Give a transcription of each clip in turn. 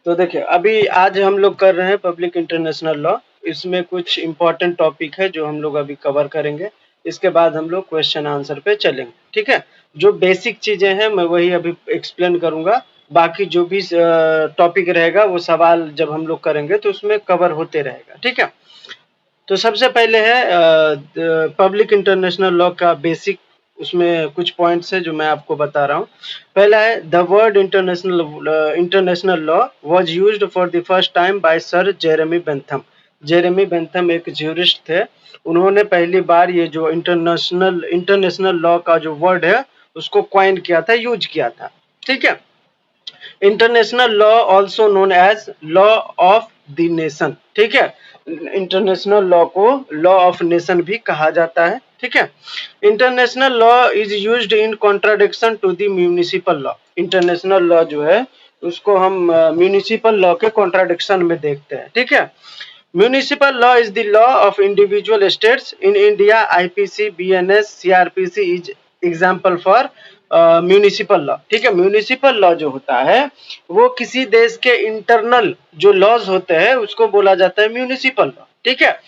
तो देखिए, अभी आज हम लोग कर रहे हैं पब्लिक इंटरनेशनल लॉ। इसमें कुछ इम्पोर्टेंट टॉपिक है जो हम लोग अभी कवर करेंगे। इसके बाद हम लोग क्वेश्चन आंसर पे चलेंगे, ठीक है? जो बेसिक चीज़ें हैं मैं वही अभी एक्सप्लेन करूँगा। बाकी जो भी टॉपिक रहेगा वो सवाल जब हम लोग करेंगे तो उसमें कवर होते रहेगा, ठीक है? तो सबसे पहले है पब्लिक इंटरनेशनल लॉ का बेसिक, उसमें कुछ पॉइंट्स है जो मैं आपको बता रहा हूँ। पहला है the word international law was used for the first time by sir Jeremy Bentham. Jeremy Bentham एक ज्यूरिस्ट थे। उन्होंने पहली बार ये जो इंटरनेशनल लॉ का जो वर्ड है उसको क्वाइन किया था, यूज किया था, ठीक है? International law also known as law of the nation, ठीक है? इंटरनेशनल लॉ को लॉ ऑफ नेशन भी कहा जाता है, ठीक है? International law is used in contradiction to the municipal law. International law जो है उसको हम म्यूनिसिपल लॉ के कॉन्ट्राडिक्शन में देखते हैं, ठीक है? Municipal law is the law of individual states. In India, IPC, BNS, CRPC is example for municipal law, ठीक है? म्यूनिसिपल लॉ जो होता है वो किसी देश के इंटरनल जो लॉज होते हैं उसको बोला जाता है म्यूनिसिपल लॉ, ठीक है?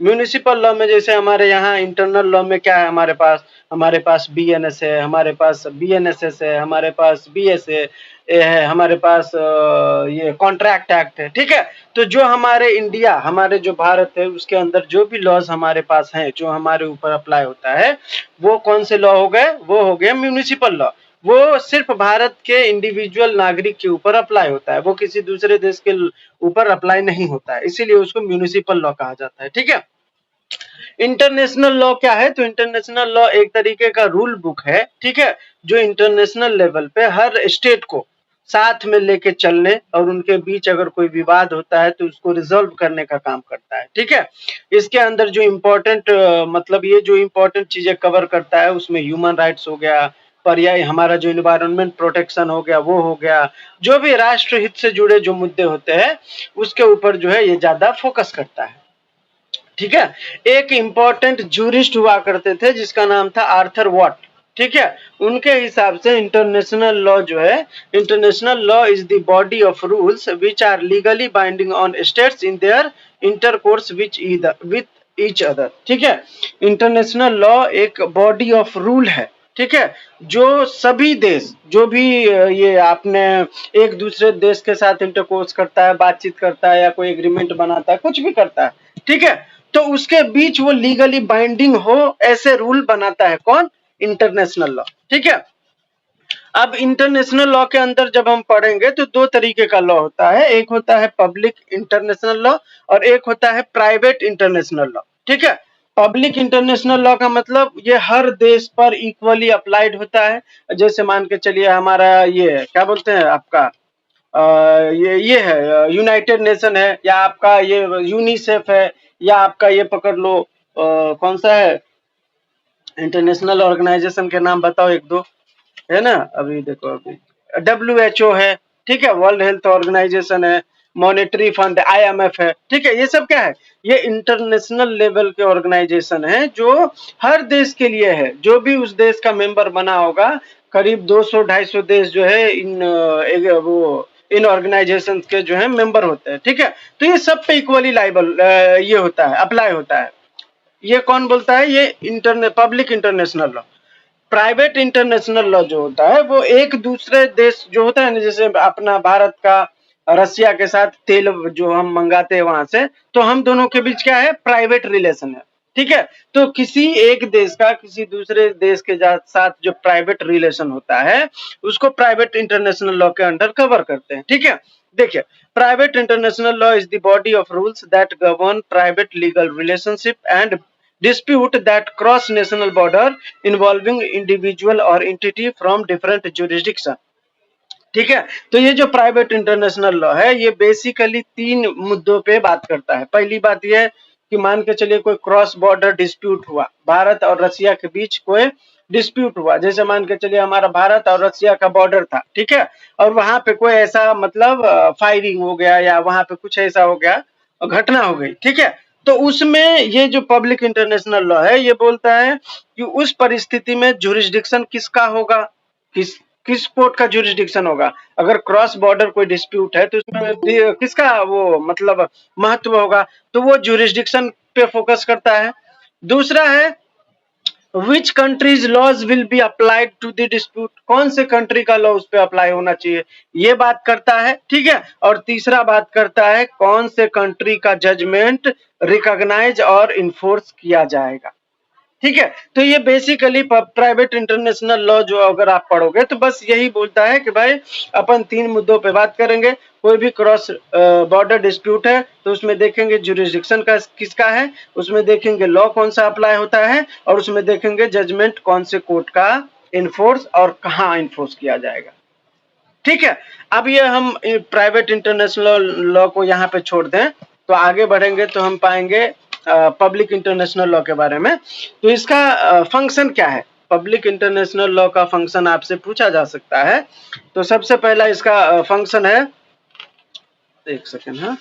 म्यूनिसिपल लॉ में जैसे हमारे यहाँ इंटरनल लॉ में क्या है, हमारे पास बीएनएस है, हमारे पास बीएनएसएस है, हमारे पास बीएसए है, हमारे पास ये कॉन्ट्रैक्ट एक्ट है, ठीक है? तो जो हमारे इंडिया, हमारे जो भारत है उसके अंदर जो भी लॉज हमारे पास हैं जो हमारे ऊपर अप्लाई होता है वो कौन से लॉ हो गए? वो हो गए म्यूनिसिपल लॉ। वो सिर्फ भारत के इंडिविजुअल नागरिक के ऊपर अप्लाई होता है, वो किसी दूसरे देश के ऊपर अप्लाई नहीं होता है, इसीलिए उसको म्यूनिसिपल लॉ कहा जाता है, ठीक है? इंटरनेशनल लॉ क्या है? तो इंटरनेशनल लॉ एक तरीके का रूल बुक है, ठीक है? जो इंटरनेशनल लेवल पे हर स्टेट को साथ में लेके चलने और उनके बीच अगर कोई विवाद होता है तो उसको रिजॉल्व करने का काम करता है, ठीक है? इसके अंदर जो इम्पोर्टेंट मतलब ये जो इम्पोर्टेंट चीजें कवर करता है उसमें ह्यूमन राइट्स हो गया, पर्याय हमारा जो इन्वायरमेंट प्रोटेक्शन हो गया वो हो गया, जो भी राष्ट्र हित से जुड़े जो मुद्दे होते हैं उसके ऊपर जो है ये ज्यादा फोकस करता है, ठीक है? एक इंपॉर्टेंट जूरिस्ट हुआ करते थे जिसका नाम था आर्थर वॉट, ठीक है? उनके हिसाब से इंटरनेशनल लॉ जो है, international law is the body of rules which are legally binding on states in their intercourse with each other, ठीक है? इंटरनेशनल लॉ एक बॉडी ऑफ रूल है, ठीक है? जो सभी देश, जो भी ये आपने एक दूसरे देश के साथ इंटरकोर्स करता है, बातचीत करता है या कोई एग्रीमेंट बनाता है, कुछ भी करता है, ठीक है? तो उसके बीच वो लीगली बाइंडिंग हो ऐसे रूल बनाता है कौन? इंटरनेशनल लॉ, ठीक है? अब इंटरनेशनल लॉ के अंदर जब हम पढ़ेंगे तो दो तरीके का लॉ होता है, एक होता है पब्लिक इंटरनेशनल लॉ और एक होता है प्राइवेट इंटरनेशनल लॉ, ठीक है? पब्लिक इंटरनेशनल लॉ का मतलब ये हर देश पर इक्वली अप्लाइड होता है। जैसे मान के चलिए हमारा ये क्या बोलते हैं आपका ये है यूनाइटेड नेशन है, या आपका ये यूनिसेफ है, या आपका ये पकड़ लो कौन सा है इंटरनेशनल ऑर्गेनाइजेशन के नाम बताओ एक दो, है ना? अभी देखो, अभी WHO है, ठीक है? वर्ल्ड हेल्थ ऑर्गेनाइजेशन है, मॉनेटरी फंड IMF है, ठीक है? ये सब क्या है? ये इंटरनेशनल लेवल के ऑर्गेनाइजेशन है जो हर देश के लिए है। जो भी उस देश का मेंबर बना होगा, करीब 200-250 देश जो है इन ऑर्गेनाइजेशन के जो है मेंबर होते हैं, ठीक है? तो ये सब पे इक्वली लाइबल ये होता है, अप्लाई होता है। ये कौन बोलता है? ये public international law. Private international law जो होता है वो एक दूसरे देश जो होता है ना, जैसे अपना भारत का रसिया के साथ तेल जो हम मंगाते हैं वहां से, तो हम दोनों के बीच क्या है? प्राइवेट रिलेशन है, ठीक है? तो किसी एक देश का किसी दूसरे देश के साथ जो प्राइवेट रिलेशन होता है उसको प्राइवेट इंटरनेशनल लॉ के अंडर कवर करते हैं, ठीक है? देखिए, private international law is the body of rules that govern private legal relationship and dispute that cross national border involving individual or entity from different jurisdiction, ठीक है? तो ये जो प्राइवेट इंटरनेशनल लॉ है ये बेसिकली 3 मुद्दों पे बात करता है। पहली बात ये है कि मान के चलिए कोई क्रॉस बॉर्डर डिस्प्यूट हुआ, भारत और रसिया के बीच कोई डिस्प्यूट हुआ, जैसे मान के चलिए हमारा भारत और रसिया का बॉर्डर था, ठीक है? और वहां पे कोई ऐसा मतलब फायरिंग हो गया या वहां पे कुछ ऐसा हो गया, घटना हो गई, ठीक है? तो उसमें ये जो पब्लिक इंटरनेशनल लॉ है ये बोलता है कि उस परिस्थिति में जुरिस्डिक्शन किसका होगा, किस कोर्ट का जुरिस्डिक्शन होगा। अगर क्रॉस बॉर्डर कोई डिस्प्यूट है तो उसमें किसका वो मतलब महत्व होगा, तो वो जुरिस्डिक्शन पे फोकस करता है। दूसरा है which countries laws will be applied to the dispute, कौन से कंट्री का लॉ उस पे अप्लाई होना चाहिए, ये बात करता है, ठीक है। और तीसरा बात करता है कौन से कंट्री का जजमेंट रिकॉग्नाइज और इन्फोर्स किया जाएगा, ठीक है। तो ये बेसिकली प्राइवेट इंटरनेशनल लॉ जो अगर आप पढ़ोगे तो बस यही बोलता है कि भाई अपन 3 मुद्दों पे बात करेंगे। कोई भी क्रॉस बॉर्डर डिस्प्यूट है तो उसमें देखेंगे जुरिस्डिक्शन का किसका है, उसमें देखेंगे लॉ कौन सा अप्लाई होता है, और उसमें देखेंगे जजमेंट कौन से कोर्ट का इन्फोर्स और कहाँ इन्फोर्स किया जाएगा, ठीक है। अब ये हम प्राइवेट इंटरनेशनल लॉ को यहाँ पे छोड़ दें तो आगे बढ़ेंगे तो हम पाएंगे पब्लिक इंटरनेशनल लॉ के बारे में। तो इसका फंक्शन क्या है, पब्लिक इंटरनेशनल लॉ का फंक्शन आपसे पूछा जा सकता है। तो सबसे पहला इसका फंक्शन है, एक सेकेंड, हाँ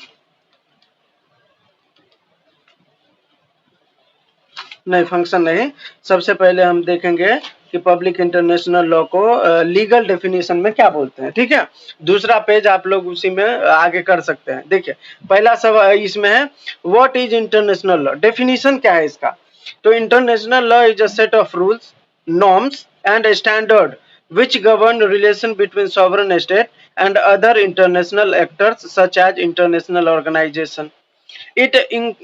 नहीं फंक्शन नहीं, सबसे पहले हम देखेंगे कि पब्लिक इंटरनेशनल लॉ को लीगल डेफिनेशन में क्या बोलते हैं, ठीक है। दूसरा पेज आप लोग उसी में आगे कर सकते हैं। देखिए पहला सब इसमें है what is international law, definition क्या है इसका। तो international law is a set of rules, norms and standard which govern relation between sovereign state and other international actors such as international organization. It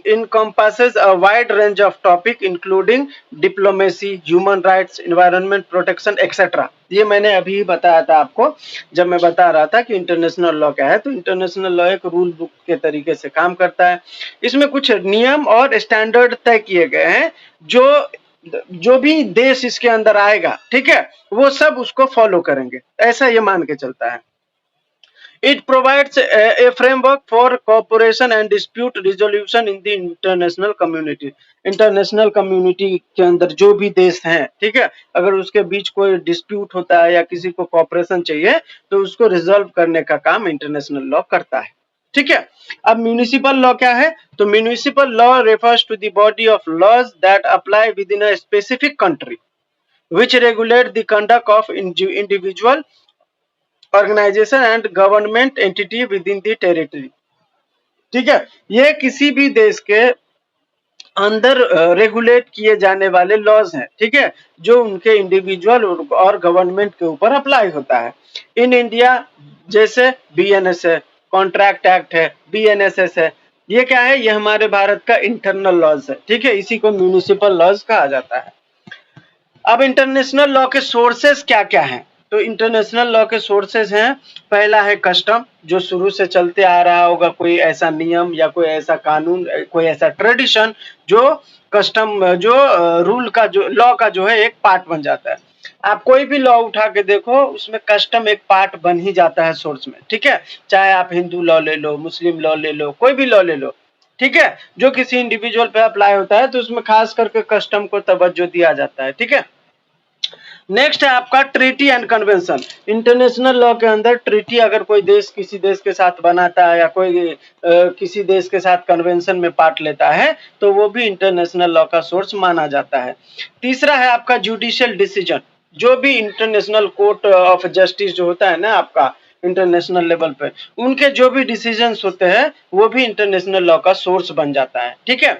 encompasses a wide range of topics including diplomacy, human rights, environment protection, etc. ये मैंने अभी बताया था आपको जब मैं बता रहा था कि इंटरनेशनल लॉ क्या है। तो इंटरनेशनल लॉ एक रूल बुक के तरीके से काम करता है। इसमें कुछ नियम और स्टैंडर्ड तय किए गए हैं जो भी देश इसके अंदर आएगा, ठीक है, वो सब उसको फॉलो करेंगे, ऐसा ये मान के चलता है। It provides a framework for cooperation and dispute resolution in the international community. International community के अंदर जो भी देश हैं, ठीक है, अगर उसके बीच कोई डिस्प्यूट होता है या किसी को कॉपरेशन चाहिए तो उसको रिजॉल्व करने का काम इंटरनेशनल लॉ करता है, ठीक है। अब म्यूनिसिपल लॉ क्या है, तो municipal law refers to the body of laws that apply within a specific country which regulate the conduct of individual organisation and government entity within the territory, ठीक है। ये किसी भी देश के अंदर रेगुलेट किए जाने वाले लॉज हैं, ठीक है, जो उनके इंडिविजुअल और गवर्नमेंट के ऊपर अप्लाई होता है। इन इंडिया जैसे बीएनएस है, कॉन्ट्रैक्ट एक्ट है, बीएनएसएस है, ये क्या है, ये हमारे भारत का इंटरनल लॉज है, ठीक है, इसी को म्यूनिसिपल लॉज कहा जाता है। अब इंटरनेशनल लॉ के सोर्सेस क्या क्या हैं, तो इंटरनेशनल लॉ के सोर्सेस हैं, पहला है कस्टम, जो शुरू से चलते आ रहा होगा, कोई ऐसा नियम या कोई ऐसा कानून, कोई ऐसा ट्रेडिशन जो कस्टम जो रूल का जो लॉ का जो है एक पार्ट बन जाता है। आप कोई भी लॉ उठा के देखो उसमें कस्टम एक पार्ट बन ही जाता है सोर्स में, ठीक है, चाहे आप हिंदू लॉ ले लो, मुस्लिम लॉ ले लो, कोई भी लॉ ले लो, ठीक है, जो किसी इंडिविजुअल पे अप्लाई होता है तो उसमें खास करके कस्टम को तवज्जो दिया जाता है, ठीक है। नेक्स्ट है आपका treaty and convention. International law के अंदर ट्रीटी अगर कोई देश किसी देश के साथ बनाता है या कोई किसी देश के साथ कन्वेंशन में पार्ट लेता है तो वो भी इंटरनेशनल लॉ का सोर्स माना जाता है। तीसरा है आपका जुडिशियल डिसीजन, जो भी इंटरनेशनल कोर्ट ऑफ जस्टिस जो होता है ना आपका इंटरनेशनल लेवल पे, उनके जो भी डिसीजंस होते हैं वो भी इंटरनेशनल लॉ का सोर्स बन जाता है, ठीक है।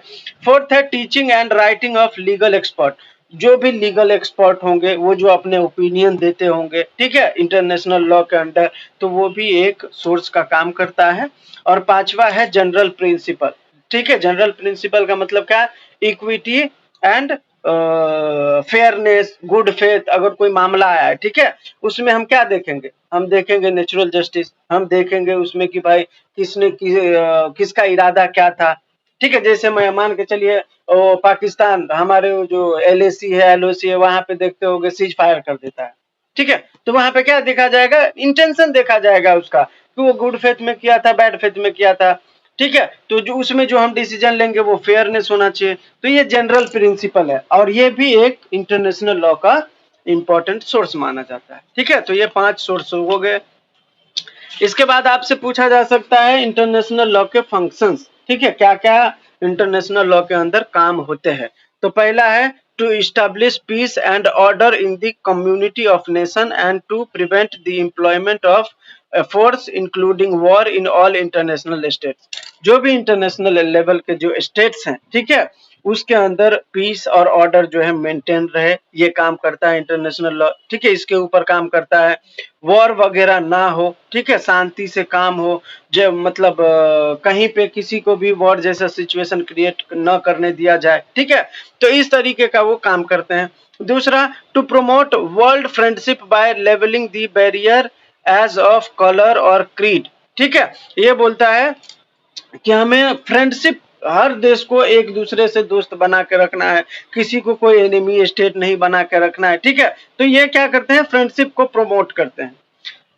फोर्थ है teaching and writing of legal expert, जो भी लीगल एक्सपर्ट होंगे वो जो अपने ओपिनियन देते होंगे, ठीक है, इंटरनेशनल लॉ के अंडर, तो वो भी एक सोर्स का काम करता है। और पांचवा है जनरल प्रिंसिपल, ठीक है, जनरल प्रिंसिपल का मतलब क्या है, equity and fairness, good faith, अगर कोई मामला आया है, ठीक है, उसमें हम क्या देखेंगे, हम देखेंगे नेचुरल जस्टिस, हम देखेंगे उसमें कि भाई किसका इरादा क्या था, ठीक है। जैसे मैं मान के चलिए पाकिस्तान हमारे जो एलएसी है, एलओसी है, वहां पे देखते होंगे सीज फायर कर देता है, ठीक है, तो वहां पे क्या देखा जाएगा, इंटेंशन देखा जाएगा उसका कि वो गुड फेथ में किया था, बैड फेथ में किया था, ठीक है। तो जो उसमें जो हम डिसीजन लेंगे वो फेयरनेस होना चाहिए। तो ये जनरल प्रिंसिपल है और ये भी एक इंटरनेशनल लॉ का इंपॉर्टेंट सोर्स माना जाता है, ठीक है। तो ये 5 सोर्स हो गए। इसके बाद आपसे पूछा जा सकता है इंटरनेशनल लॉ के फंक्शंस, ठीक है, क्या क्या इंटरनेशनल लॉ के अंदर काम होते हैं। तो पहला है to establish peace and order in the community of nation and to prevent the employment of efforts including war in all international states। जो भी इंटरनेशनल लेवल के जो स्टेट्स हैं, ठीक है, उसके अंदर पीस और ऑर्डर जो है मेंटेन रहे, ये काम करता है इंटरनेशनल लॉ, ठीक है, इसके ऊपर काम करता है। वॉर वगैरह ना हो, ठीक है, शांति से काम हो, जो मतलब कहीं पे किसी को भी वॉर जैसा सिचुएशन क्रिएट न करने दिया जाए, ठीक है, तो इस तरीके का वो काम करते हैं। दूसरा, to promote world friendship by levelling the barrier as of colour और क्रीड, ठीक है, ये बोलता है कि हमें फ्रेंडशिप, हर देश को एक दूसरे से दोस्त बना के रखना है, किसी को कोई एनिमी स्टेट नहीं बना के रखना है, ठीक है, तो ये क्या करते हैं, फ्रेंडशिप को प्रमोट करते हैं।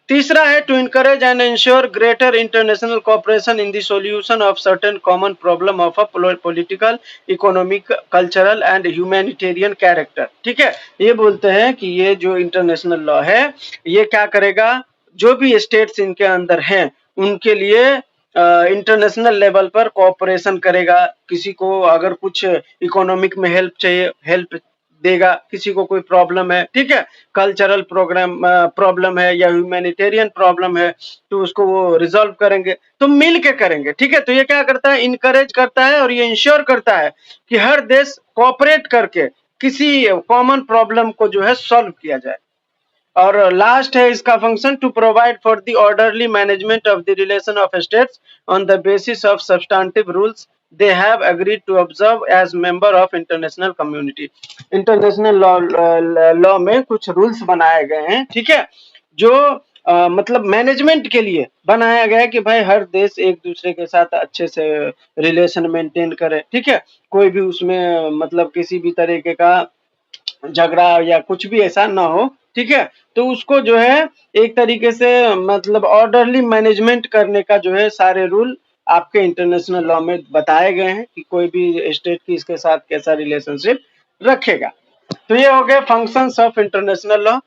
तीसरा है to encourage and ensure greater international cooperation in the solution of certain common problem of a political, economic, cultural and humanitarian character, ठीक है, ये बोलते हैं कि ये जो इंटरनेशनल लॉ है ये क्या करेगा, जो भी स्टेट्स इनके अंदर हैं उनके लिए इंटरनेशनल लेवल पर कोऑपरेशन करेगा, किसी को अगर कुछ इकोनॉमिक में हेल्प चाहिए हेल्प देगा, किसी को कोई प्रॉब्लम है, ठीक है, कल्चरल प्रोग्राम प्रॉब्लम है या ह्यूमैनिटेरियन प्रॉब्लम है, तो उसको वो रिजॉल्व करेंगे, तो मिल के करेंगे, ठीक है, तो ये क्या करता है, इनकरेज करता है और ये इंश्योर करता है कि हर देश कोऑपरेट करके किसी कॉमन प्रॉब्लम को जो है सॉल्व किया जाए। और लास्ट है इसका function, to provide for the orderly management of the relation of states on the basis of substantive rules they have agreed to observe as member of international community. International law में कुछ rules बनाए गए हैं, ठीक है, जो मतलब management के लिए बनाया गया है कि भाई हर देश एक दूसरे के साथ अच्छे से रिलेशन मेंटेन करे, ठीक है, कोई भी उसमें मतलब किसी भी तरीके का झगड़ा या कुछ भी ऐसा ना हो, ठीक है, तो उसको जो है एक तरीके से मतलब ऑर्डरली मैनेजमेंट करने का जो है सारे रूल आपके इंटरनेशनल लॉ में बताए गए हैं कि कोई भी स्टेट की इसके साथ कैसा रिलेशनशिप रखेगा। तो ये हो गए फंक्शंस ऑफ इंटरनेशनल लॉ।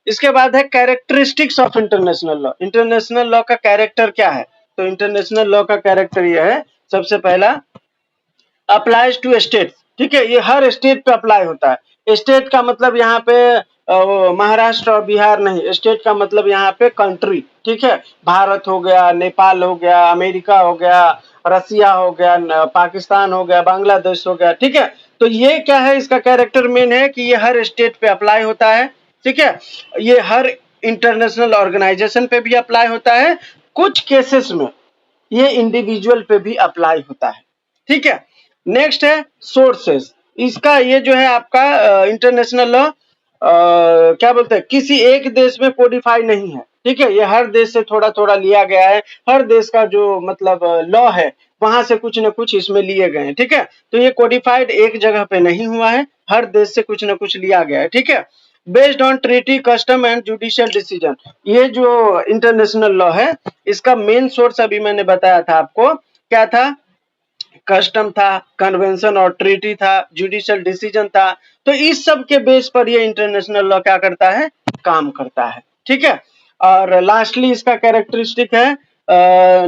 इसके बाद है characteristics of international law. International law का कैरेक्टर क्या है, तो इंटरनेशनल लॉ का कैरेक्टर ये है, सबसे पहला अप्लाइज टू स्टेट, ठीक है, ये हर स्टेट पे अप्लाई होता है। स्टेट का मतलब यहाँ पे महाराष्ट्र और बिहार नहीं, स्टेट का मतलब यहाँ पे कंट्री, ठीक है, भारत हो गया, नेपाल हो गया, अमेरिका हो गया, रसिया हो गया, पाकिस्तान हो गया, बांग्लादेश हो गया, ठीक है, तो ये क्या है, इसका कैरेक्टर मेन है कि ये हर स्टेट पे अप्लाई होता है, ठीक है, ये हर इंटरनेशनल ऑर्गेनाइजेशन पे भी अप्लाई होता है, कुछ केसेस में ये इंडिविजुअल पे भी अप्लाई होता है, ठीक है। नेक्स्ट है सोर्सेस, इसका ये जो है आपका इंटरनेशनल लॉ क्या बोलते हैं, किसी एक देश में कोडिफाई नहीं है, ठीक है, ये हर देश से थोड़ा थोड़ा लिया गया है, हर देश का जो मतलब लॉ है वहां से कुछ न कुछ इसमें लिए गए हैं, ठीक है, तो ये कोडिफाइड एक जगह पे नहीं हुआ है, हर देश से कुछ न कुछ लिया गया है, ठीक है। Based on treaty, custom and judicial decision, ये जो इंटरनेशनल लॉ है इसका मेन सोर्स अभी मैंने बताया था आपको, क्या था, कस्टम था, कन्वेंशन और ट्रीटी था, जुडिशियल डिसीजन था, तो इस सब के बेस पर ये इंटरनेशनल लॉ क्या करता है, काम करता है, ठीक है। और लास्टली इसका कैरेक्टरिस्टिक है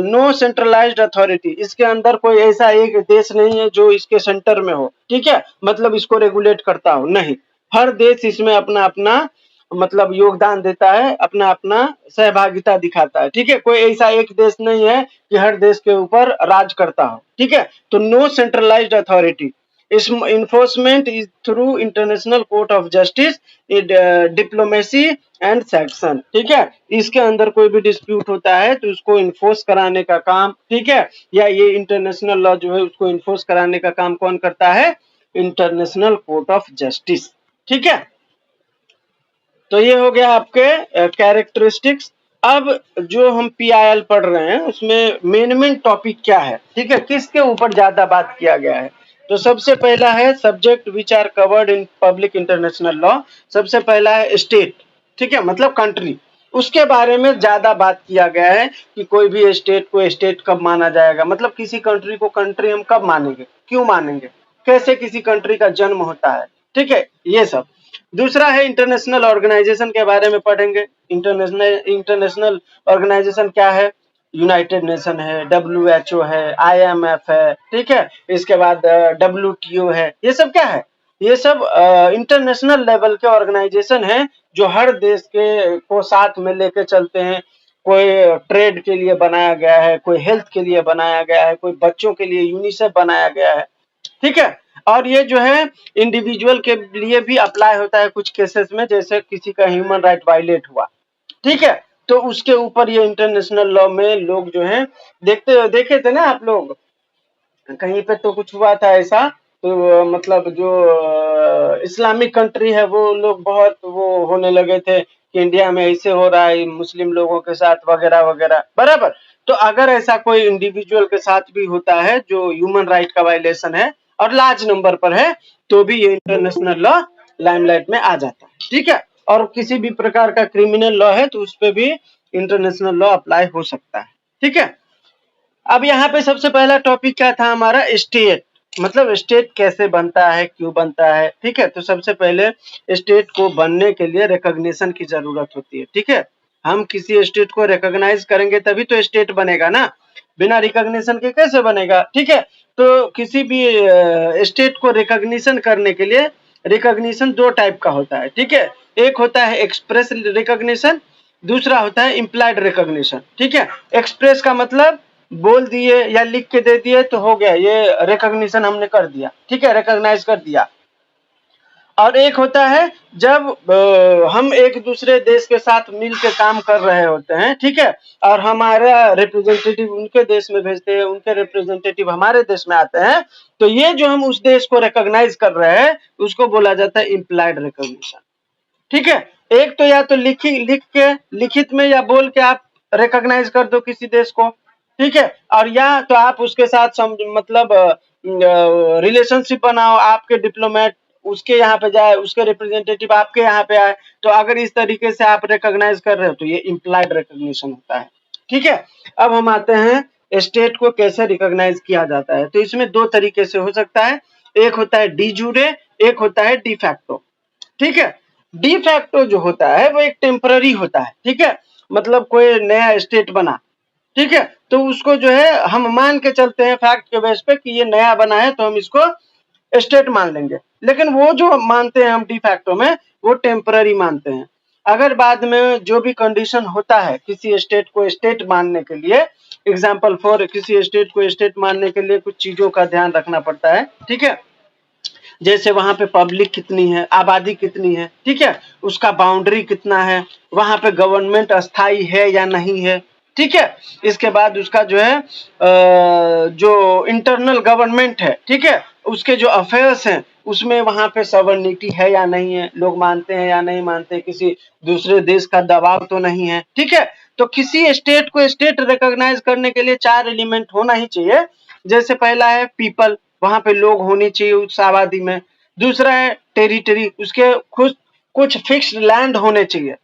नो सेंट्रलाइज्ड अथॉरिटी, इसके अंदर कोई ऐसा एक देश नहीं है जो इसके सेंटर में हो, ठीक है, मतलब इसको रेगुलेट करता हो, नहीं, हर देश इसमें अपना अपना मतलब योगदान देता है, अपना अपना सहभागिता दिखाता है, ठीक है, कोई ऐसा एक देश नहीं है कि हर देश के ऊपर राज करता हो, ठीक है, तो नो सेंट्रलाइज्ड अथॉरिटी, इस enforcement is through international court of justice, diplomacy and section, ठीक है, इसके अंदर कोई भी डिस्प्यूट होता है तो उसको इन्फोर्स कराने का काम, ठीक है, या ये इंटरनेशनल लॉ जो है उसको इन्फोर्स कराने का काम कौन करता है, इंटरनेशनल कोर्ट ऑफ जस्टिस, ठीक है। तो ये हो गया आपके कैरेक्टरिस्टिक्स। अब जो हम पीआईएल पढ़ रहे हैं उसमें मेन टॉपिक क्या है, ठीक है, किसके ऊपर ज्यादा बात किया गया है, तो सबसे पहला है subject which are covered in public international law, सबसे पहला है स्टेट, ठीक है, मतलब कंट्री, उसके बारे में ज्यादा बात किया गया है कि कोई भी स्टेट को स्टेट कब माना जाएगा, मतलब किसी कंट्री को कंट्री हम कब मानेंगे, क्यों मानेंगे, कैसे किसी कंट्री का जन्म होता है, ठीक है, ये सब। दूसरा है इंटरनेशनल ऑर्गेनाइजेशन के बारे में पढ़ेंगे, इंटरनेशनल ऑर्गेनाइजेशन क्या है, यूनाइटेड नेशन है, डब्ल्यूएचओ है, आईएमएफ है, ठीक है, इसके बाद डब्ल्यूटीओ है, ये सब क्या है, ये सब इंटरनेशनल लेवल के ऑर्गेनाइजेशन हैं जो हर देश के को साथ में लेके चलते हैं। कोई ट्रेड के लिए बनाया गया है, कोई हेल्थ के लिए बनाया गया है, कोई बच्चों के लिए यूनिसेफ बनाया गया है, ठीक है। और ये जो है इंडिविजुअल के लिए भी अप्लाई होता है कुछ केसेस में, जैसे किसी का ह्यूमन राइट वायलेट हुआ, ठीक है, तो उसके ऊपर ये इंटरनेशनल लॉ में लोग जो है देखे थे ना आप लोग, कहीं पे तो कुछ हुआ था ऐसा, तो मतलब जो इस्लामिक कंट्री है वो लोग बहुत वो होने लगे थे कि इंडिया में ऐसे हो रहा है मुस्लिम लोगों के साथ वगैरह वगैरह, बराबर। तो अगर ऐसा कोई इंडिविजुअल के साथ भी होता है जो ह्यूमन राइट का वायलेशन है और लार्ज नंबर पर है, तो भी ये इंटरनेशनल लॉ लाइमलाइट में आ जाता है, ठीक है। और किसी भी प्रकार का क्रिमिनल लॉ है तो उस पर भी इंटरनेशनल लॉ अप्लाई हो सकता है, ठीक है। अब यहाँ पे सबसे पहला टॉपिक क्या था हमारा, स्टेट, मतलब स्टेट कैसे बनता है, क्यों बनता है, ठीक है। तो सबसे पहले स्टेट को बनने के लिए रिकॉग्निशन की जरूरत होती है, ठीक है। हम किसी स्टेट को रिकॉग्नाइज करेंगे तभी तो स्टेट बनेगा ना, बिना रिकॉग्निशन के कैसे बनेगा, ठीक है। तो किसी भी स्टेट को रिकॉग्निशन करने के लिए रिकॉग्निशन दो टाइप का होता है, ठीक है। एक होता है एक्सप्रेस रिकॉग्निशन, दूसरा होता है इम्प्लाइड रिकॉग्निशन, ठीक है। एक्सप्रेस का मतलब बोल दिए या लिख के दे दिए तो हो गया, ये रिकॉग्निशन हमने कर दिया, ठीक है, रिकॉग्नाइज कर दिया। और एक होता है जब हम एक दूसरे देश के साथ मिल के काम कर रहे होते हैं, ठीक है, और हमारा रिप्रेजेंटेटिव उनके देश में भेजते हैं, उनके रिप्रेजेंटेटिव हमारे देश में आते हैं, तो ये जो हम उस देश को रिकॉग्नाइज कर रहे हैं उसको बोला जाता है इम्प्लाइड रिकॉग्निशन, ठीक है। एक तो या तो लिख के लिखित में या बोल के आप रिकॉग्नाइज कर दो किसी देश को, ठीक है, और या तो आप उसके साथ मतलब रिलेशनशिप बनाओ, आपके डिप्लोमेट उसके यहाँ पे जाए, उसके रिप्रेजेंटेटिव आपके यहाँ पे आए, तो अगर इस तरीके से आप रिकॉग्नाइज कर रहे हो तो ये इम्प्लाइड रिकॉग्निशन होता है, ठीक है। अब हम आते हैं स्टेट को कैसे रिकॉग्नाइज किया जाता है, तो इसमें दो तरीके से हो सकता है, एक होता है डी जूरे, एक होता है डी फैक्टो, ठीक है। डी फैक्टो जो होता है वो एक टेम्पररी होता है, ठीक है, मतलब कोई नया स्टेट बना, ठीक है, तो उसको जो है हम मान के चलते हैं फैक्ट के बेस पे कि ये नया बना है तो हम इसको स्टेट मान लेंगे, लेकिन वो जो मानते हैं हम डी फैक्टो में वो टेम्पररी मानते हैं। अगर बाद में जो भी कंडीशन होता है किसी स्टेट को स्टेट मानने के लिए, एग्जाम्पल फॉर किसी स्टेट को स्टेट मानने के लिए कुछ चीजों का ध्यान रखना पड़ता है, ठीक है, जैसे वहां पे पब्लिक कितनी है, आबादी कितनी है, ठीक है, उसका बाउंड्री कितना है, वहां पे गवर्नमेंट अस्थाई है या नहीं है, ठीक है। इसके बाद उसका जो है जो इंटरनल गवर्नमेंट है, ठीक है, उसके जो अफेयर्स हैं उसमें वहां पे सॉवरेनिटी है या नहीं है, लोग मानते हैं या नहीं मानते, किसी दूसरे देश का दबाव तो नहीं है, ठीक है। तो किसी स्टेट को स्टेट रिकॉग्नाइज करने के लिए चार एलिमेंट होना ही चाहिए। जैसे पहला है पीपल, वहां पे लोग होने चाहिए उस आबादी में। दूसरा है टेरिटरी, उसके कुछ कुछ फिक्स्ड लैंड होने चाहिए,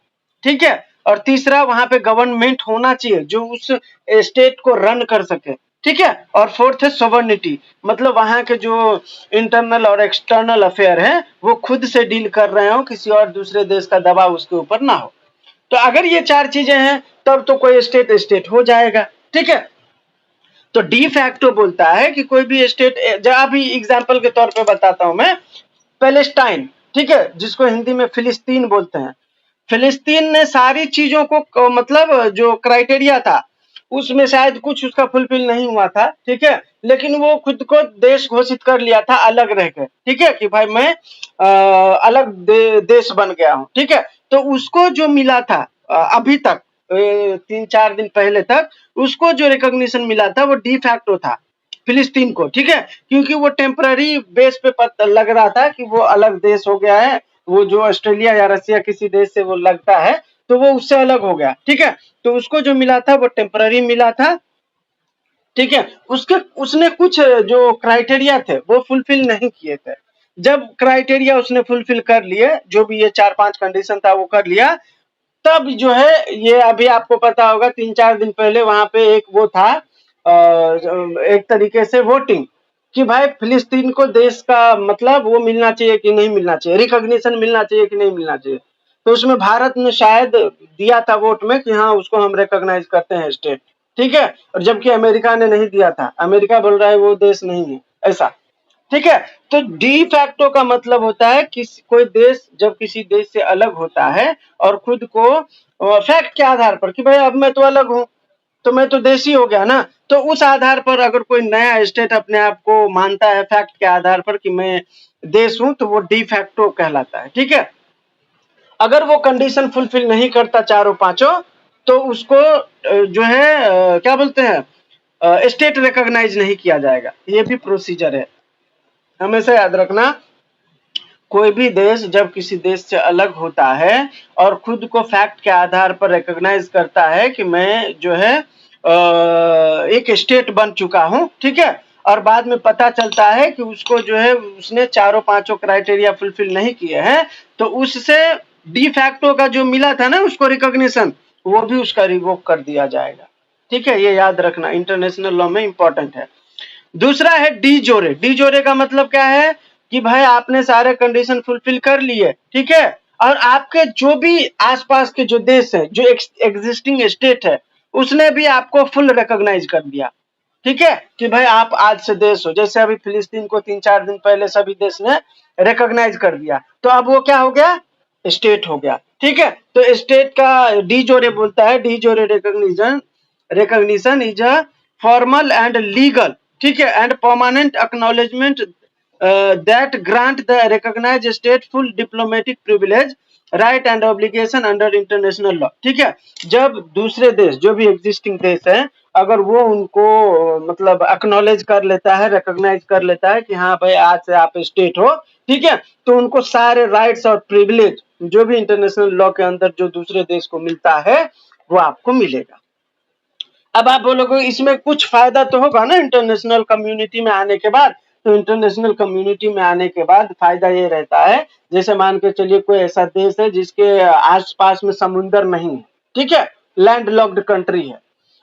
ठीक है। और तीसरा वहां पे गवर्नमेंट होना चाहिए जो उस स्टेट को रन कर सके, ठीक है। और फोर्थ है सोवर्निटी, मतलब वहां के जो इंटरनल और एक्सटर्नल अफेयर है वो खुद से डील कर रहे हो, किसी और दूसरे देश का दबाव उसके ऊपर ना हो। तो अगर ये चार चीजें हैं तब तो कोई स्टेट स्टेट हो जाएगा, ठीक है। तो डी फैक्टो बोलता है कि कोई भी स्टेट, जहां भी एग्जाम्पल के तौर पे बताता हूं मैं, पैलेस्टाइन, ठीक है, जिसको हिंदी में फिलिस्तीन बोलते हैं। फिलिस्तीन ने सारी चीजों को मतलब जो क्राइटेरिया था उसमें शायद कुछ उसका फुलफिल नहीं हुआ था, ठीक है, लेकिन वो खुद को देश घोषित कर लिया था अलग रह के, ठीक है, कि भाई मैं अलग देश बन गया हूं, ठीक है। तो उसको जो मिला था अभी तक 3-4 दिन पहले तक उसको जो रिकॉग्निशन मिला था वो डी फैक्टो था फिलिस्तीन को, ठीक है, क्योंकि वो टेम्पररी बेस पे पता लग रहा था कि वो अलग देश हो गया है, वो जो ऑस्ट्रेलिया या रसिया किसी देश से वो लगता है तो वो उससे अलग हो गया, ठीक है। तो उसको जो मिला था वो टेम्पररी मिला था, ठीक है। उसके उसने कुछ जो क्राइटेरिया थे वो फुलफिल नहीं किए थे। जब क्राइटेरिया उसने फुलफिल कर लिए, जो भी ये 4-5 कंडीशन था वो कर लिया, तब जो है ये अभी आपको पता होगा 3-4 दिन पहले वहां पे एक वो था एक तरीके से वोटिंग कि भाई फिलिस्तीन को देश का मतलब वो मिलना चाहिए कि नहीं मिलना चाहिए, रिकॉग्निशन मिलना चाहिए कि नहीं मिलना चाहिए। तो उसमें भारत ने शायद दिया था वोट में कि हाँ उसको हम रिकॉग्नाइज करते हैं स्टेट, ठीक है, और जबकि अमेरिका ने नहीं दिया था, अमेरिका बोल रहा है वो देश नहीं है ऐसा, ठीक है। तो डी फैक्टो का मतलब होता है कि कोई देश जब किसी देश से अलग होता है और खुद को फैक्ट के आधार पर कि भाई अब मैं तो अलग हूं, तो मैं तो देशी हो गया ना, तो उस आधार पर अगर कोई नया स्टेट अपने आप को मानता है फैक्ट के आधार पर कि मैं देश हूं, तो वो डी फैक्टो कहलाता है। ठीक है। अगर वो कंडीशन फुलफिल नहीं करता चारों पांचों, तो उसको जो है क्या बोलते हैं, स्टेट रिकॉग्नाइज नहीं किया जाएगा। ये भी प्रोसीजर है, हमेशा याद रखना। कोई भी देश जब किसी देश से अलग होता है और खुद को फैक्ट के आधार पर रिकॉग्नाइज करता है कि मैं जो है एक स्टेट बन चुका हूं, ठीक है, और बाद में पता चलता है कि उसको जो है उसने चारों पांचों क्राइटेरिया फुलफिल नहीं किए हैं, तो उससे डी फैक्टो का जो मिला था ना उसको रिकॉग्निशन, वो भी उसका रिवोक कर दिया जाएगा। ठीक है, ये याद रखना, इंटरनेशनल लॉ में इंपॉर्टेंट है। दूसरा है डी जोरे। डी जोरे का मतलब क्या है कि भाई आपने सारे कंडीशन फुलफिल कर लिए, ठीक है, और आपके जो भी आसपास के जो देश है, जो एग्जिस्टिंग स्टेट है, उसने भी आपको फुल रिकॉग्नाइज कर दिया। ठीक है, कि भाई आप आज से देश हो। जैसे अभी फिलिस्तीन को 3-4 दिन पहले सभी देश ने रिकॉग्नाइज कर दिया, तो अब वो क्या हो गया, स्टेट हो गया। ठीक है, तो स्टेट का डी जोरे बोलता है, D jure recognition recognition is a formal and legal, ठीक है, and permanent acknowledgement that grant the recognized state full diplomatic privilege, right and obligation under international law। ठीक है, जब दूसरे देश जो भी एग्जिस्टिंग देश है अगर वो उनको मतलब एक्नॉलेज कर लेता है, रिकॉग्नाइज कर लेता है कि हाँ भाई आज से आप स्टेट हो, ठीक है, तो उनको सारे राइट्स और प्रिविलेज जो भी इंटरनेशनल लॉ के अंदर जो दूसरे देश को मिलता है वो आपको मिलेगा। अब आप बोलोगे इसमें कुछ फायदा तो होगा ना इंटरनेशनल कम्युनिटी में आने के बाद। तो इंटरनेशनल कम्युनिटी में आने के बाद फायदा ये रहता है, जैसे मान के चलिए कोई ऐसा देश है जिसके आसपास में समुंदर नहीं है, ठीक है, लैंड लॉक्ड कंट्री है,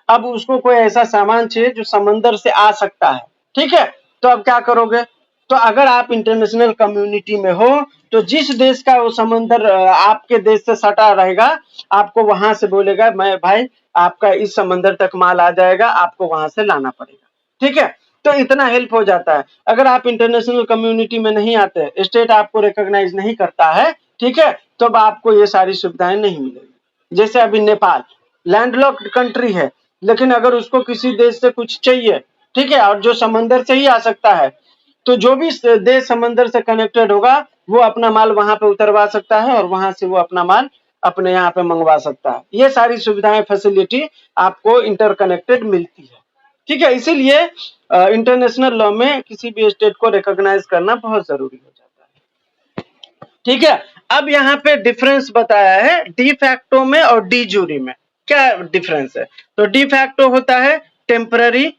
अब उसको कोई ऐसा सामान चाहिए जो समंदर से आ सकता है, ठीक है, तो अब क्या करोगे, तो अगर आप इंटरनेशनल कम्युनिटी में हो तो जिस देश का वो समंदर आपके देश से सटा रहेगा, आपको वहां से बोलेगा मैं भाई आपका इस समंदर तक माल आ जाएगा, आपको वहां से लाना पड़ेगा। ठीक है, तो इतना हेल्प हो जाता है। अगर आप इंटरनेशनल कम्युनिटी में नहीं आते, स्टेट आपको रिकॉग्नाइज नहीं करता है, ठीक है, तो अब आपको ये सारी सुविधाएं नहीं मिलेगी। जैसे अभी नेपाल लैंडलॉक्ड कंट्री है, लेकिन अगर उसको किसी देश से कुछ चाहिए, ठीक है, और जो समंदर से ही आ सकता है, तो जो भी देश समंदर से कनेक्टेड होगा वो अपना माल वहां पे उतरवा सकता है और वहां से वो अपना माल अपने यहाँ पे मंगवा सकता है। ये सारी सुविधाएं फैसिलिटी आपको इंटरकनेक्टेड मिलती है। ठीक है, इसीलिए इंटरनेशनल लॉ में किसी भी स्टेट को रिकॉग्नाइज करना बहुत जरूरी हो जाता है। ठीक है, अब यहाँ पे डिफरेंस बताया है डी फैक्टो में और डी जूरी में। क्या डिफरेंस है, तो डी फैक्टो होता है टेम्पररी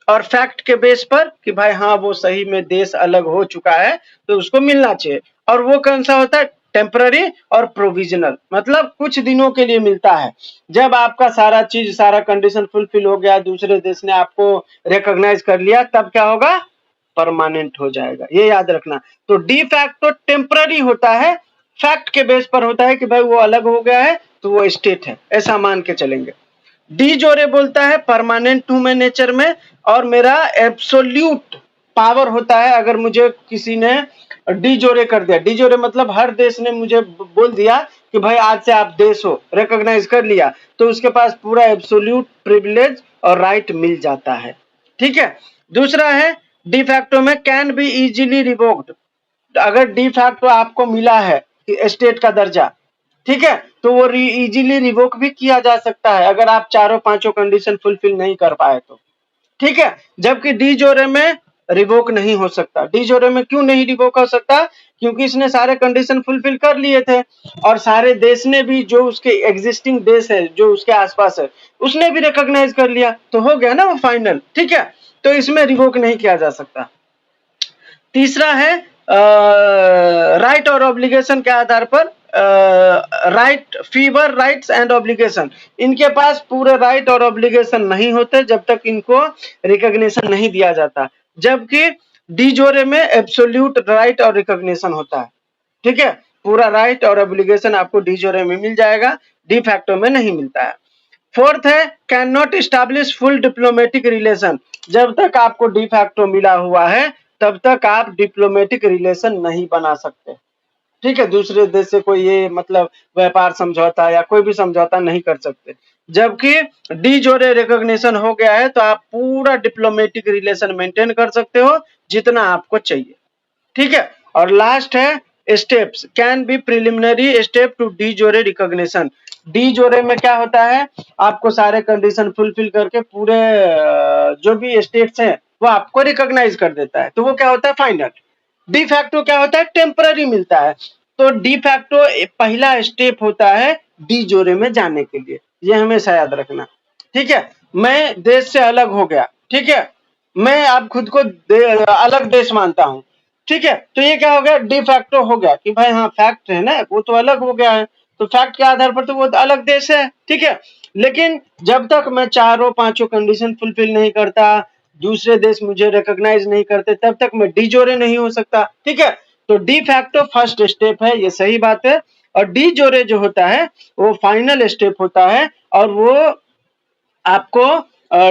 और फैक्ट के बेस पर कि भाई हाँ वो सही में देश अलग हो चुका है तो उसको मिलना चाहिए। और वो कौन सा होता है, टेम्पररी और प्रोविजनल, मतलब कुछ दिनों के लिए मिलता है। जब आपका सारा चीज सारा कंडीशन फुलफिल हो गया, दूसरे देश ने आपको रिकॉग्नाइज कर लिया, तब क्या होगा, परमानेंट हो जाएगा। ये याद रखना। तो डी फैक्टो टेम्पररी होता है, फैक्ट के बेस पर होता है कि भाई वो अलग हो गया है तो वो स्टेट है, ऐसा मान के चलेंगे। डी जोरे बोलता है परमानेंट हूं मैं नेचर में और मेरा एब्सोल्यूट पावर होता है। अगर मुझे किसी ने डी जोरे कर दिया, डी जोरे मतलब हर देश ने मुझे बोल दिया कि भाई आज से आप देश हो, रिकॉग्नाइज कर लिया, तो उसके पास पूरा एब्सोल्यूट प्रिविलेज और राइट मिल जाता है। ठीक है, दूसरा है डी फैक्टो में कैन बी इजीली रिवोक्ड। अगर डी फैक्टो आपको मिला है स्टेट का दर्जा, ठीक है, तो वो इजीली रिवोक भी किया जा सकता है अगर आप चारों पांचों कंडीशन फुलफिल नहीं कर पाए तो। ठीक है, जबकि डी जोरे में रिवोक नहीं हो सकता। डी जोरे में क्यों नहीं रिवोक हो सकता, क्योंकि इसने सारे कंडीशन फुलफिल कर लिए थे और सारे देश ने भी, जो उसके एग्जिस्टिंग देश है जो उसके आसपास है, उसने भी रिकॉग्नाइज कर लिया, तो हो गया ना वो फाइनल। ठीक है, तो इसमें रिवोक नहीं किया जा सकता। तीसरा है राइट और ऑब्लिगेशन के आधार पर, right fever rights and obligation, इनके पास पूरे राइट और ऑब्लिगेशन नहीं होते जब तक इनको रिकॉग्निशन नहीं दिया जाता, जबकि डी जोरे में एब्सोल्यूट राइट और रिकॉग्निशन होता है। ठीक है, पूरा राइट और ऑब्लिगेशन आपको डी जोरे में मिल जाएगा, डी फैक्टो में नहीं मिलता है। फोर्थ है can not establish full diplomatic relation. जब तक आपको डी फैक्टो मिला हुआ है तब तक आप डिप्लोमेटिक रिलेशन नहीं बना सकते। ठीक है, दूसरे देश से कोई ये मतलब व्यापार समझौता या कोई भी समझौता नहीं कर सकते। जबकि डी जोरे रिकॉग्निशन हो गया है तो आप पूरा डिप्लोमेटिक रिलेशन मेंटेन कर सकते हो जितना आपको चाहिए। ठीक है, और लास्ट है steps can be preliminary step to de jure recognition. De jure में क्या होता है, आपको सारे कंडीशन फुलफिल करके पूरे जो भी स्टेट्स हैं वो आपको रिकॉग्नाइज कर देता है, तो वो क्या होता है फाइनल। डी फैक्टो क्या होता है, टेम्पररी मिलता है। तो डी फैक्टो पहला स्टेप होता है डी जोरे में जाने के लिए, ये हमेशा याद रखना। ठीक है, मैं देश से अलग हो गया, ठीक है, मैं अब खुद को अलग देश मानता हूँ। ठीक है, तो ये क्या हो गया, डी फैक्टो हो गया कि भाई हाँ फैक्ट है ना, वो तो अलग हो गया है, तो फैक्ट के आधार पर तो वो अलग देश है। ठीक है, लेकिन जब तक मैं चारों पांचों कंडीशन फुलफिल नहीं करता, दूसरे देश मुझे रिकॉग्नाइज नहीं करते, तब तक मैं डी जोरे नहीं हो सकता। ठीक है, तो डी फैक्टो फर्स्ट स्टेप है, ये सही बात है। और डी जोरे जो होता है वो फाइनल स्टेप होता है, और वो आपको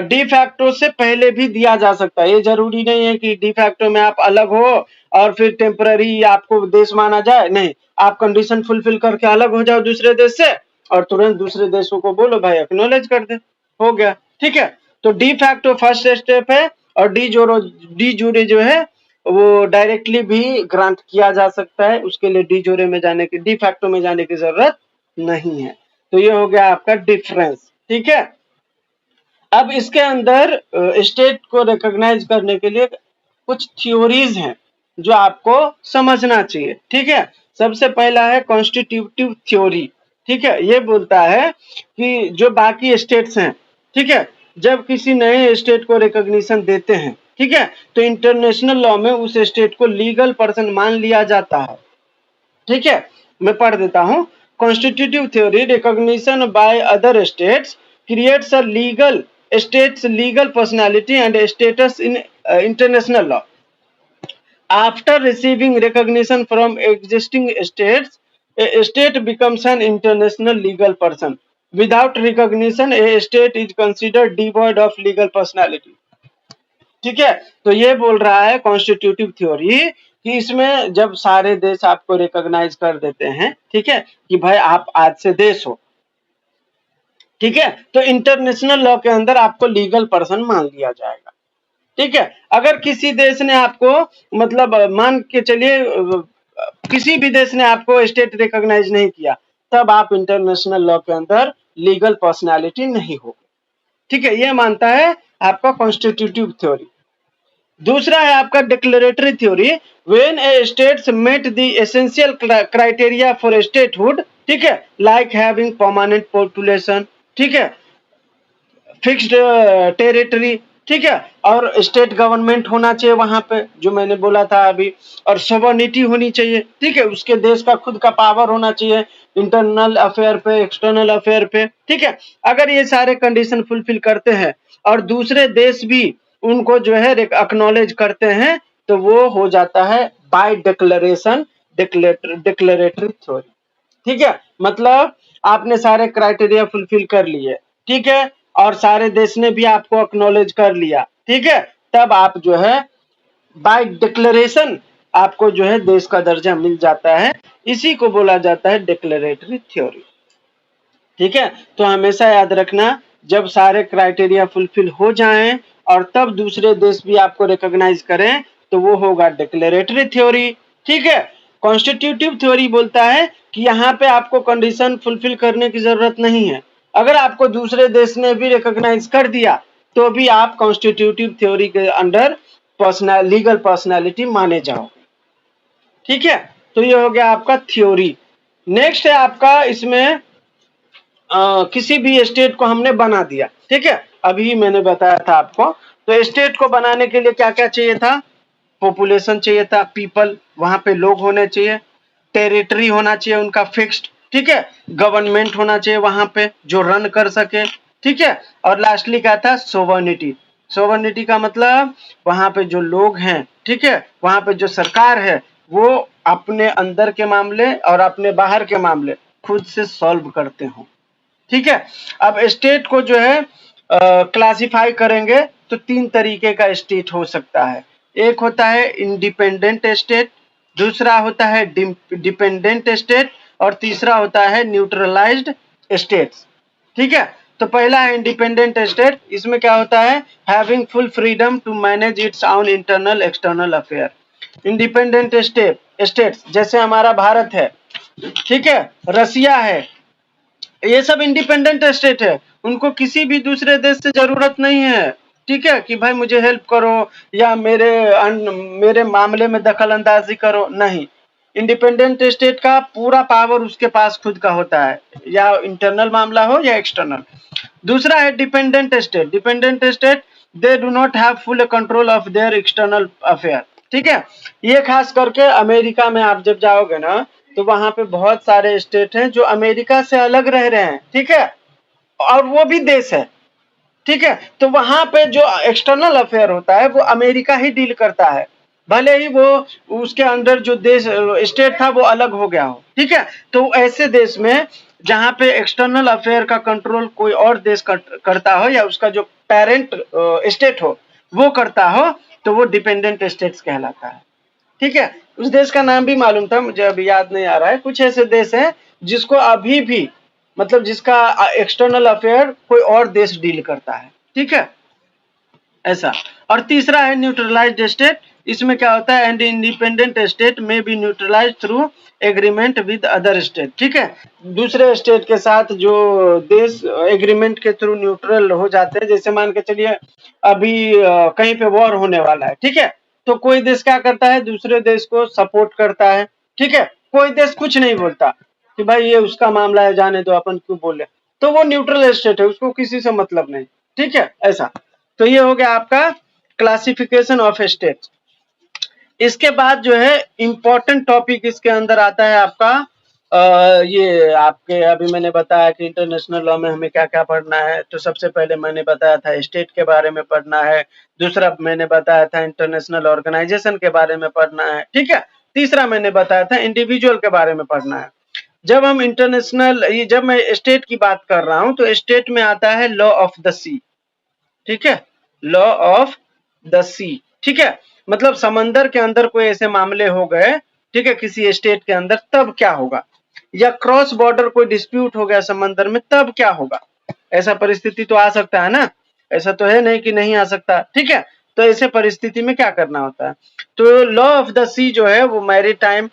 डी फैक्टो से पहले भी दिया जा सकता है। ये जरूरी नहीं है कि डी फैक्टो में आप अलग हो और फिर टेम्पररी आपको देश माना जाए, नहीं, आप कंडीशन फुलफिल करके अलग हो जाओ दूसरे देश से और तुरंत दूसरे देशों को बोलो भाई एक्नॉलेज कर दे, हो गया। ठीक है, तो डी फैक्टो फर्स्ट स्टेप है, और डी जोरे जो है वो डायरेक्टली भी ग्रांट किया जा सकता है, उसके लिए डी जोरे में जाने की, डी फैक्टो में जाने की जरूरत नहीं है। तो ये हो गया आपका डिफरेंस। ठीक है, अब इसके अंदर स्टेट को रिकॉग्नाइज करने के लिए कुछ थ्योरीज हैं जो आपको समझना चाहिए। ठीक है, सबसे पहला है कॉन्स्टिट्यूटिव थ्योरी। ठीक है, ये बोलता है कि जो बाकी स्टेट्स हैं, ठीक है, जब किसी नए स्टेट को रिकॉग्निशन देते हैं, ठीक है, तो इंटरनेशनल लॉ में उस स्टेट को लीगल पर्सन मान लिया जाता है। ठीक है, मैं पढ़ देता हूं। Constitutive theory, recognition by other states creates a legal state's legal personality and status in international law. After receiving recognition from existing states, a state becomes an international legal person. Without recognition, a state is considered devoid of legal personality. ठीक है, तो ये बोल रहा है constitutive theory कि इसमें जब सारे देश आपको रिकॉग्नाइज कर देते हैं, ठीक है, कि भाई आप आज से देश हो, ठीक है, तो इंटरनेशनल लॉ के अंदर आपको लीगल पर्सन मान लिया जाएगा। ठीक है, अगर किसी देश ने आपको मतलब मान के चलिए किसी भी देश ने आपको स्टेट रिकॉग्नाइज नहीं किया, तब आप इंटरनेशनल लॉ के अंदर लीगल पर्सनालिटी नहीं हो। ठीक है, यह मानता है आपका कॉन्स्टिट्यूटिव थ्योरी। दूसरा है आपका declaratory theory, when a states met the essential criteria for statehood, ठीक है, लाइक हैविंग परमानेंट पॉपुलेशन, ठीक है, फिक्स्ड टेरिटरी, ठीक है, और स्टेट गवर्नमेंट होना चाहिए वहां पे, जो मैंने बोला था अभी, और सोवरेनिटी होनी चाहिए। ठीक है, उसके देश का खुद का पावर होना चाहिए इंटरनल अफेयर पे, एक्सटर्नल अफेयर पे। ठीक है, अगर ये सारे कंडीशन फुलफिल करते हैं और दूसरे देश भी उनको जो है एक्नॉलेज करते हैं, तो वो हो जाता है बाय डिक्लेरेशन डिक्लेरेटरी थ्योरी। ठीक है, मतलब आपने सारे क्राइटेरिया फुलफिल कर लिए, ठीक है, और सारे देश ने भी आपको एक्नॉलेज कर लिया, ठीक है, तब आप जो है बाय डिक्लेरेशन आपको जो है देश का दर्जा मिल जाता है। इसी को बोला जाता है डिक्लेरेटरी थ्योरी। ठीक है, तो हमेशा याद रखना, जब सारे क्राइटेरिया फुलफिल हो जाएं और तब दूसरे देश भी आपको रिकॉग्नाइज करें, तो वो होगा डिक्लेरेटरी थ्योरी। ठीक है, कॉन्स्टिट्यूटिव थ्योरी बोलता है कि यहाँ पे आपको कंडीशन फुलफिल करने की जरूरत नहीं है, अगर आपको दूसरे देश ने भी रिकॉग्नाइज कर दिया तो भी आप कॉन्स्टिट्यूटिव थ्योरी के अंडर लीगल पर्सनालिटी माने जाओ। ठीक है, तो ये हो गया आपका थ्योरी। नेक्स्ट है आपका इसमें किसी भी स्टेट को हमने बना दिया, ठीक है, अभी मैंने बताया था आपको, तो स्टेट को बनाने के लिए क्या क्या चाहिए था, पॉपुलेशन चाहिए था, पीपल, वहां पे लोग होने चाहिए, टेरिटरी होना चाहिए उनका फिक्स्ड, ठीक है, गवर्नमेंट होना चाहिए वहां पे जो रन कर सके, ठीक है, और लास्टली क्या था, सोवर्निटी। सोवर्निटी का मतलब वहां पे जो लोग हैं, ठीक है, वहां पे जो सरकार है वो अपने अंदर के मामले और अपने बाहर के मामले खुद से सॉल्व करते हो। ठीक है, अब स्टेट को जो है क्लासिफाई करेंगे तो तीन तरीके का स्टेट हो सकता है। एक होता है इंडिपेंडेंट स्टेट, दूसरा होता है डिपेंडेंट स्टेट और तीसरा होता है न्यूट्रलाइज्ड स्टेट्स। ठीक है, तो पहला है इंडिपेंडेंट स्टेट। इसमें क्या होता है, having full freedom to manage its own internal external affair. Independent states जैसे हमारा भारत है, ठीक है, रसिया है, ये सब इंडिपेंडेंट स्टेट है, उनको किसी भी दूसरे देश से जरूरत नहीं है, ठीक है, कि भाई मुझे हेल्प करो या मेरे मामले में दखल अंदाजी करो, नहीं। इंडिपेंडेंट स्टेट का पूरा पावर उसके पास खुद का होता है, या इंटरनल मामला हो या एक्सटर्नल। दूसरा है dependent state. Dependent state they do not have full control of their external affair. ठीक है, ये खास करके अमेरिका में आप जब जाओगे ना, तो वहां पे बहुत सारे स्टेट हैं जो अमेरिका से अलग रह रहे हैं, ठीक है, और वो भी देश है, ठीक है, तो वहां पे जो एक्सटर्नल अफेयर होता है वो अमेरिका ही डील करता है, भले ही वो उसके अंदर जो देश स्टेट था वो अलग हो गया हो, ठीक है। तो ऐसे देश में जहां पे एक्सटर्नल अफेयर का कंट्रोल कोई और देश करता हो या उसका जो पेरेंट स्टेट हो वो करता हो, तो वो डिपेंडेंट स्टेट्स कहलाता है। ठीक है, उस देश का नाम भी मालूम था, मुझे अभी याद नहीं आ रहा है। कुछ ऐसे देश हैं जिसको अभी भी, मतलब जिसका एक्सटर्नल अफेयर कोई और देश डील करता है, ठीक है, ऐसा। और तीसरा है न्यूट्रलाइज्ड स्टेट। इसमें क्या होता है, एंड इंडिपेंडेंट स्टेट में be neutralise through agreement with other state. ठीक है, दूसरे स्टेट के साथ जो देश एग्रीमेंट के थ्रू न्यूट्रल हो जाते हैं, जैसे मान के चलिए अभी कहीं पे वॉर होने वाला है, ठीक है, तो कोई देश क्या करता है, दूसरे देश को सपोर्ट करता है, ठीक है, कोई देश कुछ नहीं बोलता कि भाई ये उसका मामला है, जाने दो, अपन क्यों बोले, तो वो न्यूट्रल स्टेट है, उसको किसी से मतलब नहीं, ठीक है, ऐसा। तो ये हो गया आपका क्लासिफिकेशन ऑफ स्टेट्स। इसके बाद जो है इंपॉर्टेंट टॉपिक इसके अंदर आता है आपका ये आपके, अभी मैंने बताया कि इंटरनेशनल लॉ में हमें क्या क्या पढ़ना है। तो सबसे पहले मैंने बताया था स्टेट के बारे में पढ़ना है, दूसरा मैंने बताया था इंटरनेशनल ऑर्गेनाइजेशन के बारे में पढ़ना है, ठीक है, तीसरा मैंने बताया था इंडिविजुअल के बारे में पढ़ना है। जब हम इंटरनेशनल, जब मैं स्टेट की बात कर रहा हूं तो स्टेट में आता है लॉ ऑफ द सी, ठीक है, लॉ ऑफ द सी, ठीक है, मतलब समंदर के अंदर कोई ऐसे मामले हो गए, ठीक है, किसी स्टेट के अंदर, तब क्या होगा, या क्रॉस बॉर्डर कोई डिस्प्यूट हो गया समंदर में, तब क्या होगा। ऐसा परिस्थिति तो आ सकता है ना, ऐसा तो है नहीं कि नहीं आ सकता, ठीक है। तो ऐसे परिस्थिति में क्या करना होता है, तो लॉ ऑफ द सी जो है वो मैरीटाइम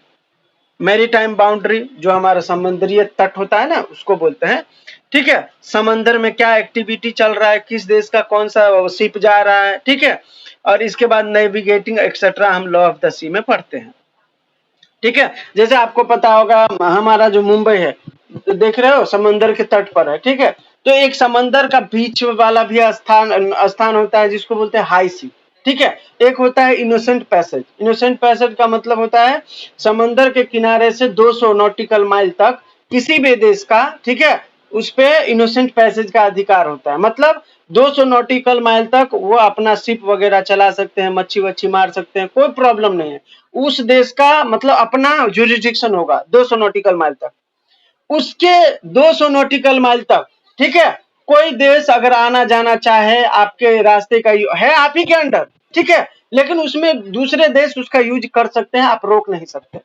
बाउंड्री, जो हमारा समुद्रीय तट होता है ना, उसको बोलते हैं, ठीक है। समंदर में क्या एक्टिविटी चल रहा है, किस देश का कौन सा शिप जा रहा है, ठीक है, और इसके बाद नेविगेटिंग एक्सेट्रा हम लॉ ऑफ द सी में पढ़ते हैं, ठीक है। जैसे आपको पता होगा हमारा जो मुंबई है, देख रहे हो समंदर के तट पर है, ठीक है, तो एक समंदर का बीच वाला भी स्थान होता है जिसको बोलते हैं हाई सी, ठीक है। एक होता है इनोसेंट पैसेज। इनोसेंट पैसेज का मतलब होता है समंदर के किनारे से 200 नॉटिकल माइल तक किसी भी देश का, ठीक है, उस पे इनोसेंट पैसेज का अधिकार होता है। मतलब 200 नॉटिकल माइल तक वो अपना शिप वगैरह चला सकते हैं, मच्छी वच्छी मार सकते हैं, कोई प्रॉब्लम नहीं है। उस देश का मतलब अपना जुरिडिक्शन होगा 200 नॉटिकल माइल तक, उसके 200 नॉटिकल माइल तक, ठीक है, कोई देश अगर आना जाना चाहे आपके रास्ते का है आप ही के अंडर, ठीक है, लेकिन उसमें दूसरे देश उसका यूज कर सकते हैं, आप रोक नहीं सकते,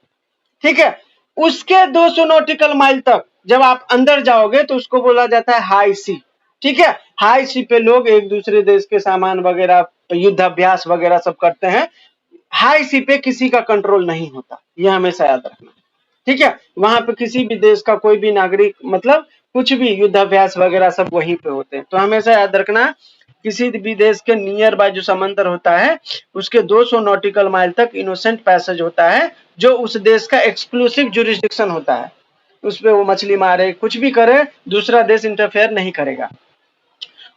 ठीक है। उसके 200 नॉटिकल माइल तक जब आप अंदर जाओगे तो उसको बोला जाता है हाई सी, ठीक है। हाई सी पे लोग एक दूसरे देश के सामान वगैरह, युद्ध अभ्यास वगैरह सब करते हैं। हाई सी पे किसी का कंट्रोल नहीं होता, ये हमेशा याद रखना, ठीक है। वहां पे किसी भी देश का कोई भी नागरिक, मतलब कुछ भी युद्धाभ्यास वगैरह सब वहीं पे होते हैं। तो हमेशा याद रखना, किसी भी देश के नियर बाय जो समंदर होता है उसके 200 नॉटिकल माइल तक इनोसेंट पैसेज होता है, जो उस देश का एक्सक्लूसिव जुरिस्डिक्शन होता है। उस पे वो मछली मारे, कुछ भी करे, दूसरा देश इंटरफेयर नहीं करेगा।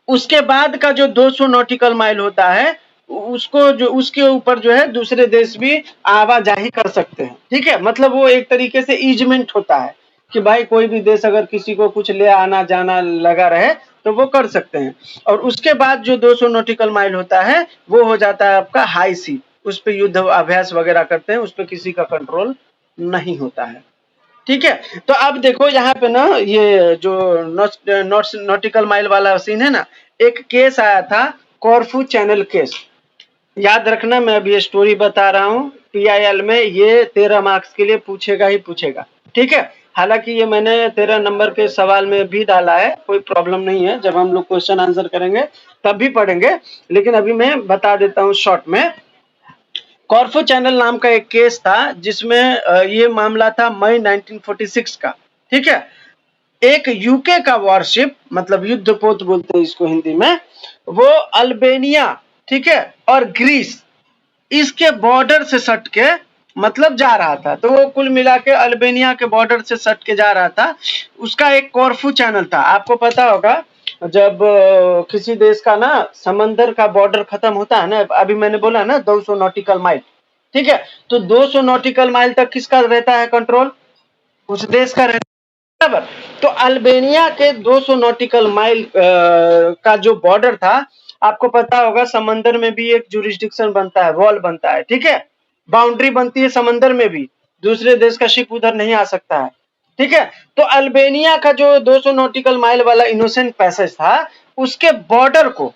उसके बाद का जो 200 नॉटिकल माइल होता है, उसको जो उसके ऊपर जो है दूसरे देश भी आवाजाही कर सकते हैं, ठीक है। मतलब वो एक तरीके से ईजमेंट होता है कि भाई कोई भी देश अगर किसी को कुछ ले आना जाना लगा रहे तो वो कर सकते हैं। और उसके बाद जो 200 नॉटिकल माइल होता है वो हो जाता है आपका हाई सी, उस पर युद्ध अभ्यास वगैरह करते हैं, उस पर किसी का कंट्रोल नहीं होता है, ठीक है। तो अब देखो यहाँ पे ना, ये जो नॉटिकल माइल वाला सीन है ना, एक केस आया था कॉर्फू चैनल केस, याद रखना, मैं अभी स्टोरी बता रहा हूँ। PIL में ये 13 मार्क्स के लिए पूछेगा ही पूछेगा, ठीक है। हालांकि ये मैंने 13 नंबर के सवाल में भी डाला है, कोई प्रॉब्लम नहीं है। जब हम लोग क्वेश्चन आंसर करेंगे तब भी पढ़ेंगे, लेकिन अभी मैं बता देता हूँ शॉर्ट में। कॉर्फू चैनल नाम का एक केस था जिसमें ये मामला था मई 1946 का, ठीक है। एक यूके का वॉरशिप, मतलब युद्धपोत बोलते हैं इसको हिंदी में, वो अल्बेनिया, ठीक है, और ग्रीस, इसके बॉर्डर से सट के मतलब जा रहा था। तो वो कुल मिला के अल्बेनिया के बॉर्डर से सट के जा रहा था। उसका एक कॉर्फू चैनल था, आपको पता होगा। जब किसी देश का ना समंदर का बॉर्डर खत्म होता है ना, अभी मैंने बोला ना 200 नॉटिकल माइल, ठीक है, तो 200 नॉटिकल माइल तक किसका रहता है कंट्रोल? उस देश का रहता है, बराबर। तो अल्बेनिया के 200 नॉटिकल माइल का जो बॉर्डर था, आपको पता होगा समंदर में भी एक जुरिस्डिक्शन बनता है, वॉल बनता है, ठीक है, बाउंड्री बनती है समंदर में भी, दूसरे देश का शिप उधर नहीं आ सकता है, ठीक है। तो अल्बेनिया का जो 200 नॉटिकल माइल वाला इनोसेंट पैसेज था, उसके बॉर्डर को,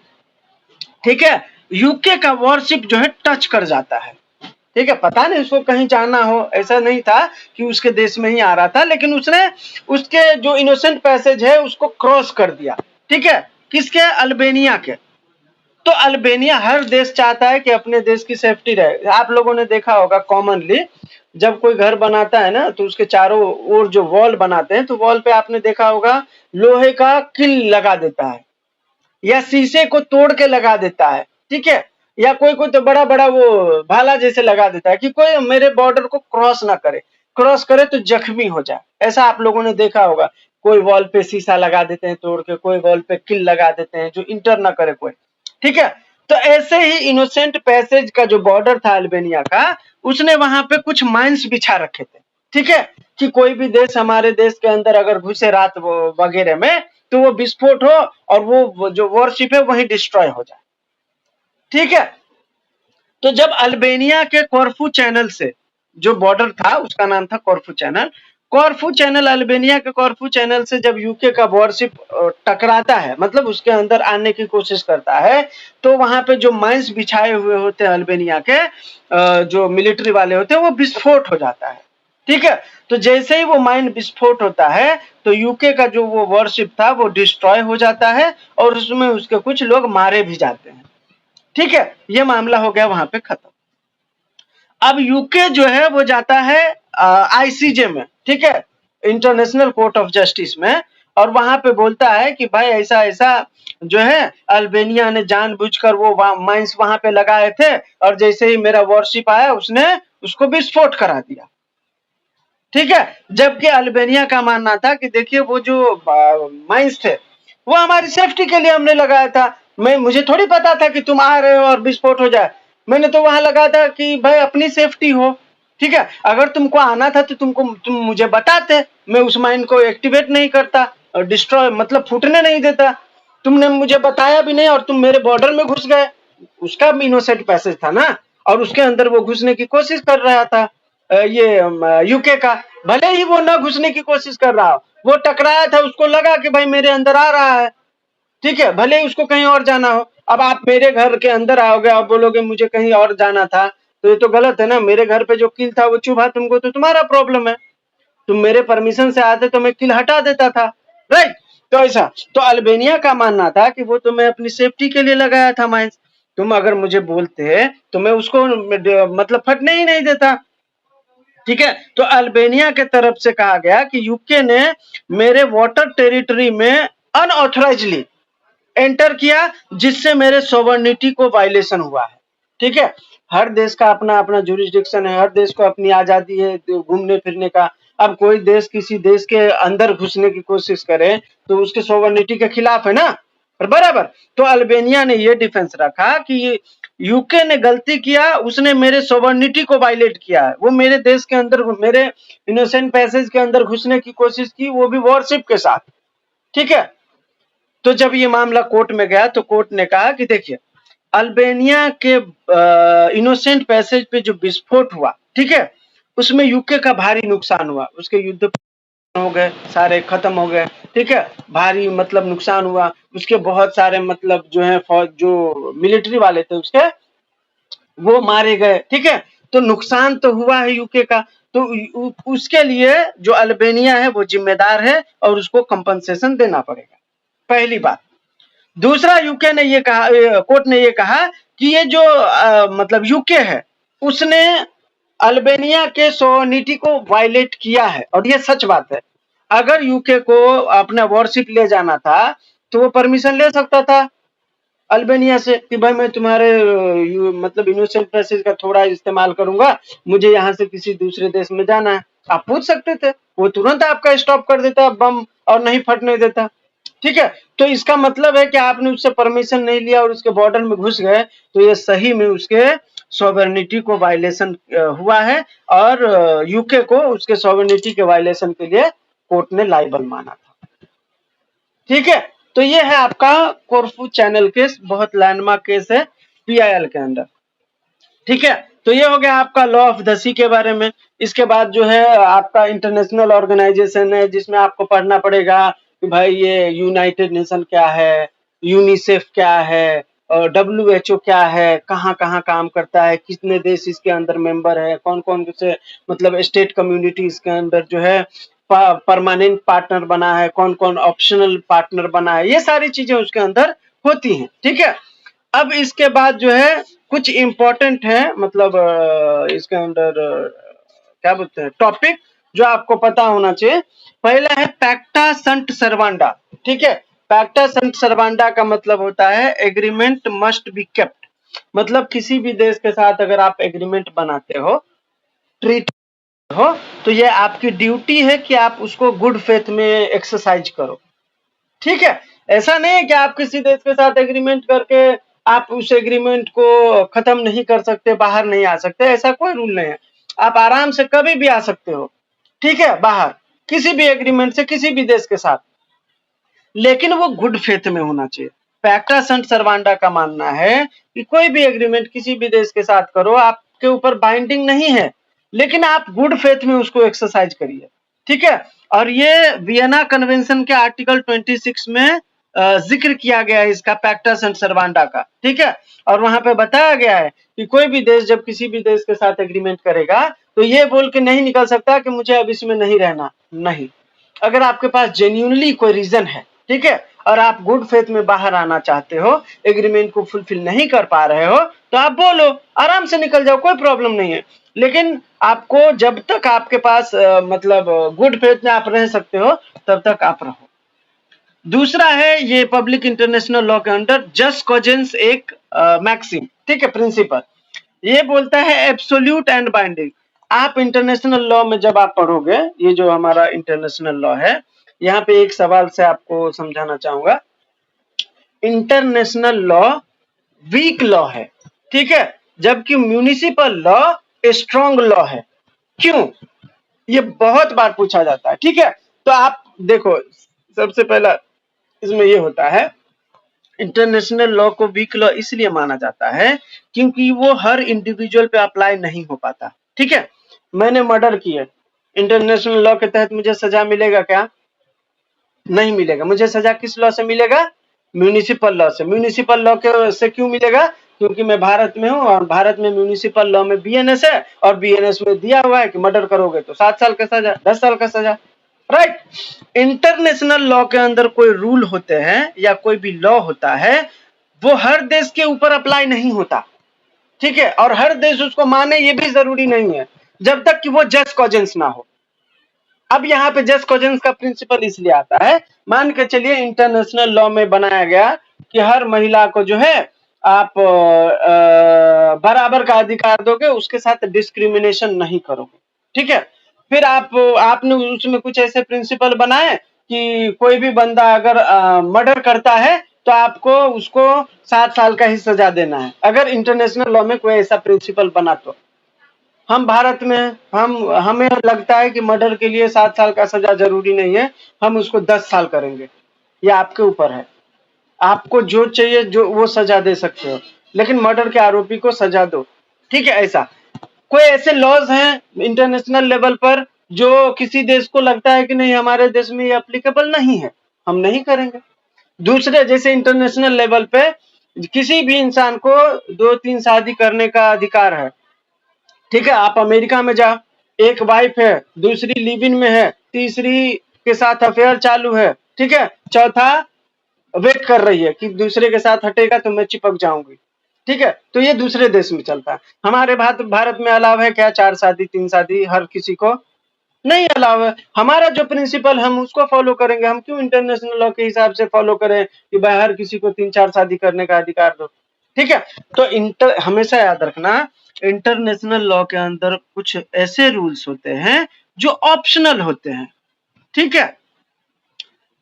ठीक है, यूके का वॉरशिप जो है टच कर जाता है, ठीक है। पता नहीं उसको कहीं जाना हो, ऐसा नहीं था कि उसके देश में ही आ रहा था, लेकिन उसने उसके जो इनोसेंट पैसेज है उसको क्रॉस कर दिया, ठीक है। किसके? अल्बेनिया के। तो अल्बेनिया, हर देश चाहता है कि अपने देश की सेफ्टी रहे। आप लोगों ने देखा होगा कॉमनली, जब कोई घर बनाता है ना तो उसके चारों ओर जो वॉल बनाते हैं, तो वॉल पे आपने देखा होगा लोहे का किल लगा देता है, या शीशे को तोड़ के लगा देता है, ठीक है, या कोई कोई तो बड़ा बड़ा वो भाला जैसे लगा देता है कि कोई मेरे बॉर्डर को क्रॉस ना करे, क्रॉस करे तो जख्मी हो जाए। ऐसा आप लोगों ने देखा होगा, कोई वॉल पे शीशा लगा देते हैं तोड़ के, कोई वॉल पे किल लगा देते हैं जो इंटर ना करे कोई, ठीक है। तो ऐसे ही इनोसेंट पैसेज का जो बॉर्डर था अल्बेनिया का, उसने वहां पे कुछ माइंस बिछा रखे थे, ठीक है, कि कोई भी देश हमारे देश के अंदर अगर घुसे रात वगैरह में, तो वो विस्फोट हो और वो जो वॉरशिप है वही डिस्ट्रॉय हो जाए, ठीक है। तो जब अल्बेनिया के कॉर्फू चैनल से जो बॉर्डर था उसका नाम था कॉर्फू चैनल, कॉर्फू चैनल, अल्बेनिया के कॉर्फू चैनल से जब यूके का वॉरशिप टकराता है, मतलब उसके अंदर आने की कोशिश करता है, तो वहां पे जो माइंस बिछाए हुए होते हैं अल्बेनिया के जो मिलिट्री वाले होते हैं, वो विस्फोट हो जाता है, ठीक है। तो जैसे ही वो माइन विस्फोट होता है, तो यूके का जो वो वॉरशिप था वो डिस्ट्रॉय हो जाता है, और उसमें उसके कुछ लोग मारे भी जाते हैं, ठीक है। ये मामला हो गया वहां पे खत्म। अब यूके जो है वो जाता है ICJ में, ठीक है, इंटरनेशनल कोर्ट ऑफ जस्टिस में, और वहां पे बोलता है कि भाई ऐसा ऐसा जो है अल्बेनिया ने जानबूझकर वो माइंस वहां पे लगाए थे, और जैसे ही मेरा वॉरशिप आया उसने उसको विस्फोट करा दिया, ठीक है। जबकि अल्बेनिया का मानना था कि देखिए वो जो माइंस थे वो हमारी सेफ्टी के लिए हमने लगाया था, मैं मुझे थोड़ी पता था कि तुम आ रहे हो और विस्फोट हो जाए, मैंने तो वहां लगाया था कि भाई अपनी सेफ्टी हो, ठीक है। अगर तुमको आना था तो तुम मुझे बताते, मैं उस माइन को एक्टिवेट नहीं करता और डिस्ट्रॉय मतलब फूटने नहीं देता। तुमने मुझे बताया भी नहीं और तुम मेरे बॉर्डर में घुस गए। उसका भी इनोसेंट पैसेज था ना, और उसके अंदर वो घुसने की कोशिश कर रहा था, ये यूके का। भले ही वो ना घुसने की कोशिश कर रहा हो, वो टकराया था, उसको लगा कि भाई मेरे अंदर आ रहा है, ठीक है, भले ही उसको कहीं और जाना हो। अब आप मेरे घर के अंदर आओगे, आप बोलोगे मुझे कहीं और जाना था, तो ये तो गलत है ना। मेरे घर पे जो किल था वो चुभा तुमको, तो तुम्हारा प्रॉब्लम है। तुम मेरे परमिशन से आते तो मैं किल हटा देता था, राइट। तो ऐसा, तो अल्बेनिया का मानना था कि वो तो मैं अपनी सेफ्टी के लिए लगाया था माइंस, तुम अगर मुझे बोलते तो मैं उसको मतलब फटने ही नहीं देता, ठीक है। तो अल्बेनिया के तरफ से कहा गया कि यूके ने मेरे वाटर टेरिटरी में अनऑथराइजली एंटर किया, जिससे मेरे सोवर्निटी को वायलेशन हुआ है, ठीक है। हर देश का अपना अपना जुरिस्डिक्शन है, हर देश को अपनी आजादी है घूमने फिरने का। अब कोई देश किसी देश के अंदर घुसने की कोशिश करे तो उसके सोवर्निटी के खिलाफ है ना, बराबर। तो अल्बेनिया ने ये डिफेंस रखा कि यूके ने गलती किया, उसने मेरे सोवर्निटी को वायलेट किया है, वो मेरे देश के अंदर, मेरे इनोसेंट पैसेज के अंदर घुसने की कोशिश की, वो भी वॉरशिप के साथ, ठीक है। तो जब ये मामला कोर्ट में गया तो कोर्ट ने कहा कि देखिए अल्बेनिया के इनोसेंट पैसेज पे जो विस्फोट हुआ, ठीक है, उसमें यूके का भारी नुकसान हुआ, उसके युद्ध हो गए, सारे खत्म हो गए, ठीक है, भारी मतलब नुकसान हुआ, उसके बहुत सारे मतलब जो है फौज जो मिलिट्री वाले थे उसके वो मारे गए, ठीक है। तो नुकसान तो हुआ है यूके का, तो उसके लिए जो अल्बानिया है वो जिम्मेदार है और उसको कंपनसेशन देना पड़ेगा, पहली बात। दूसरा, यूके ने ये कहा, कोर्ट ने ये कहा कि ये जो मतलब यूके है उसने अल्बानिया के सोवर्निटी को वायलेट किया है, और ये सच बात है। अगर यूके को अपना वॉरशिप ले जाना था तो वो परमिशन ले सकता था अल्बानिया से कि भाई मैं तुम्हारे मतलब यूनिवर्सल पैसेज का थोड़ा इस्तेमाल करूंगा, मुझे यहाँ से किसी दूसरे देश में जाना है, आप पूछ सकते थे। वो तुरंत आपका स्टॉप कर देता बम और नहीं फटने देता, ठीक है। तो इसका मतलब है कि आपने उससे परमिशन नहीं लिया और उसके बॉर्डर में घुस गए, तो ये सही में उसके सॉवरेनिटी को वायलेशन हुआ है, और यूके को उसके सॉवरेनिटी के वायलेशन के लिए कोर्ट ने लायबल माना था, ठीक है। तो ये है आपका कोर्फू चैनल केस, बहुत लैंडमार्क केस है पीआईएल के अंदर, ठीक है। तो ये हो गया आपका लॉ ऑफ द सी के बारे में। इसके बाद जो है आपका इंटरनेशनल ऑर्गेनाइजेशन है, जिसमें आपको पढ़ना पड़ेगा कि भाई ये यूनाइटेड नेशन क्या है, यूनिसेफ क्या है, और डब्ल्यूएचओ क्या है, कहाँ कहाँ काम करता है, कितने देश इसके अंदर मेंबर है, कौन कौन से मतलब स्टेट कम्युनिटी इसके अंदर जो है परमानेंट पार्टनर बना है, कौन कौन ऑप्शनल पार्टनर बना है, ये सारी चीजें उसके अंदर होती हैं, ठीक है। अब इसके बाद जो है कुछ इंपॉर्टेंट है, मतलब इसके अंदर क्या बोलते हैं टॉपिक, जो आपको पता होना चाहिए। पहला है पैक्टा संट सर्वांडा, ठीक है। पैक्टा संट सर्वांडा का मतलब होता है एग्रीमेंट मस्ट बी केप्ट, मतलब किसी भी देश के साथ अगर आप एग्रीमेंट बनाते हो, ट्रीट हो, तो ये आपकी ड्यूटी है कि आप उसको गुड फेथ में एक्सरसाइज करो, ठीक है। ऐसा नहीं है कि आप किसी देश के साथ एग्रीमेंट करके आप उस एग्रीमेंट को खत्म नहीं कर सकते, बाहर नहीं आ सकते, ऐसा कोई रूल नहीं है। आप आराम से कभी भी आ सकते हो, ठीक है, बाहर किसी भी एग्रीमेंट से किसी भी देश के साथ, लेकिन वो गुड फेथ में होना चाहिए। पैक्टा संट सर्वांडा का मानना है कि कोई भी एग्रीमेंट किसी भी देश के साथ करो, आपके ऊपर बाइंडिंग नहीं है, लेकिन आप गुड फेथ में उसको एक्सरसाइज करिए, ठीक है। और ये वियना कन्वेंशन के आर्टिकल 26 में जिक्र किया गया है इसका, पैक्टा संट सर्वांडा का, ठीक है। और वहां पे बताया गया है कि कोई भी देश जब किसी भी देश के साथ एग्रीमेंट करेगा तो ये बोल के नहीं निकल सकता कि मुझे अब इसमें नहीं रहना, नहीं। अगर आपके पास जेन्युइनली कोई रीजन है, ठीक है, और आप गुड फेथ में बाहर आना चाहते हो, एग्रीमेंट को फुलफिल नहीं कर पा रहे हो, तो आप बोलो, आराम से निकल जाओ, कोई प्रॉब्लम नहीं है। लेकिन आपको जब तक आपके पास मतलब गुड फेथ में आप रह सकते हो, तब तक आप रहो। दूसरा है ये पब्लिक इंटरनेशनल लॉ के अंडर जस्ट कॉजेंस एक मैक्सिम, ठीक है, प्रिंसिपल। ये बोलता है एब्सोल्यूट एंड बाइंडिंग। आप इंटरनेशनल लॉ में जब आप पढ़ोगे, ये जो हमारा इंटरनेशनल लॉ है, यहाँ पे एक सवाल से आपको समझाना चाहूंगा। इंटरनेशनल लॉ वीक लॉ है, ठीक है, जबकि म्यूनिसिपल लॉ स्ट्रॉन्ग लॉ है। क्यों? ये बहुत बार पूछा जाता है, ठीक है। तो आप देखो, सबसे पहला इसमें ये होता है, इंटरनेशनल लॉ को वीक लॉ इसलिए माना जाता है क्योंकि वो हर इंडिविजुअल पे अप्लाई नहीं हो पाता, ठीक है। मैंने मर्डर किया, इंटरनेशनल लॉ के तहत मुझे सजा मिलेगा क्या? नहीं मिलेगा। मुझे सजा किस लॉ से मिलेगा? म्यूनिसिपल लॉ से। म्यूनिसिपल लॉ के से क्यों मिलेगा? क्योंकि मैं भारत में हूँ और भारत में म्यूनिसिपल लॉ में बीएनएस है, और बीएनएस में दिया हुआ है कि मर्डर करोगे तो 7 साल का सजा, 10 साल का सजा, राइट। इंटरनेशनल लॉ के अंदर कोई रूल होते हैं या कोई भी लॉ होता है, वो हर देश के ऊपर अप्लाई नहीं होता, ठीक है, और हर देश उसको माने ये भी जरूरी नहीं है, जब तक कि वो जस्ट कॉजेंस ना हो। अब यहाँ पे जस्ट कॉजेंस का प्रिंसिपल इसलिए आता है, मान के चलिए इंटरनेशनल लॉ में बनाया गया कि हर महिला को जो है आप बराबर का अधिकार दोगे, उसके साथ डिस्क्रिमिनेशन नहीं करोगे, ठीक है। फिर आपने उसमें कुछ ऐसे प्रिंसिपल बनाए कि कोई भी बंदा अगर मर्डर करता है तो आपको उसको 7 साल का ही सजा देना है, अगर इंटरनेशनल लॉ में कोई ऐसा प्रिंसिपल बना तो। हम भारत में हमें लगता है कि मर्डर के लिए 7 साल का सजा जरूरी नहीं है, हम उसको 10 साल करेंगे। ये आपके ऊपर है, आपको जो चाहिए जो वो सजा दे सकते हो, लेकिन मर्डर के आरोपी को सजा दो, ठीक है। ऐसा कोई ऐसे लॉज हैं इंटरनेशनल लेवल पर जो किसी देश को लगता है कि नहीं हमारे देश में ये एप्लीकेबल नहीं है, हम नहीं करेंगे। दूसरे जैसे इंटरनेशनल लेवल पे किसी भी इंसान को 2-3 शादी करने का अधिकार है। ठीक है, आप अमेरिका में जाओ, एक वाइफ है, दूसरी लिव इन में है, तीसरी के साथ अफेयर चालू है, ठीक है, चौथा वेट कर रही है कि दूसरे के साथ हटेगा तो मैं चिपक जाऊंगी। ठीक है, तो ये दूसरे देश में चलता है। हमारे भारत में अलाव है क्या 4 शादी 3 शादी हर किसी को? नहीं अलाव है। हमारा जो प्रिंसिपल हम उसको फॉलो करेंगे। हम क्यों इंटरनेशनल लॉ के हिसाब से फॉलो करें कि भाई हर किसी को 3-4 शादी करने का अधिकार दो। ठीक है, तो हमेशा याद रखना, इंटरनेशनल लॉ के अंदर कुछ ऐसे रूल्स होते हैं जो ऑप्शनल होते हैं। ठीक है,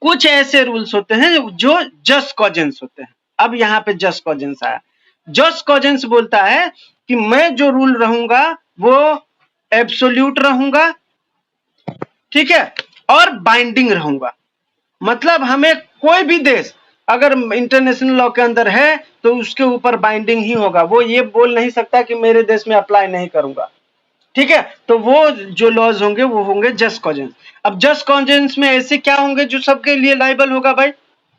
कुछ ऐसे रूल्स होते हैं जो जस्ट कॉजेंस होते हैं। अब यहाँ पे जस्ट कॉजेंस आया। जस्ट कॉजेंस बोलता है कि मैं जो रूल रहूंगा वो एब्सोल्यूट रहूंगा, ठीक है, और बाइंडिंग रहूंगा। मतलब हमें कोई भी देश अगर इंटरनेशनल लॉ के अंदर है तो उसके ऊपर बाइंडिंग ही होगा। वो ये बोल नहीं सकता कि मेरे देश में अप्लाई नहीं करूंगा। ठीक है, तो वो जो लॉज होंगे वो होंगे जस्ट कॉजेंस। अब जस्ट कॉजेंस में ऐसे क्या होंगे जो सबके लिए लाइबल होगा भाई?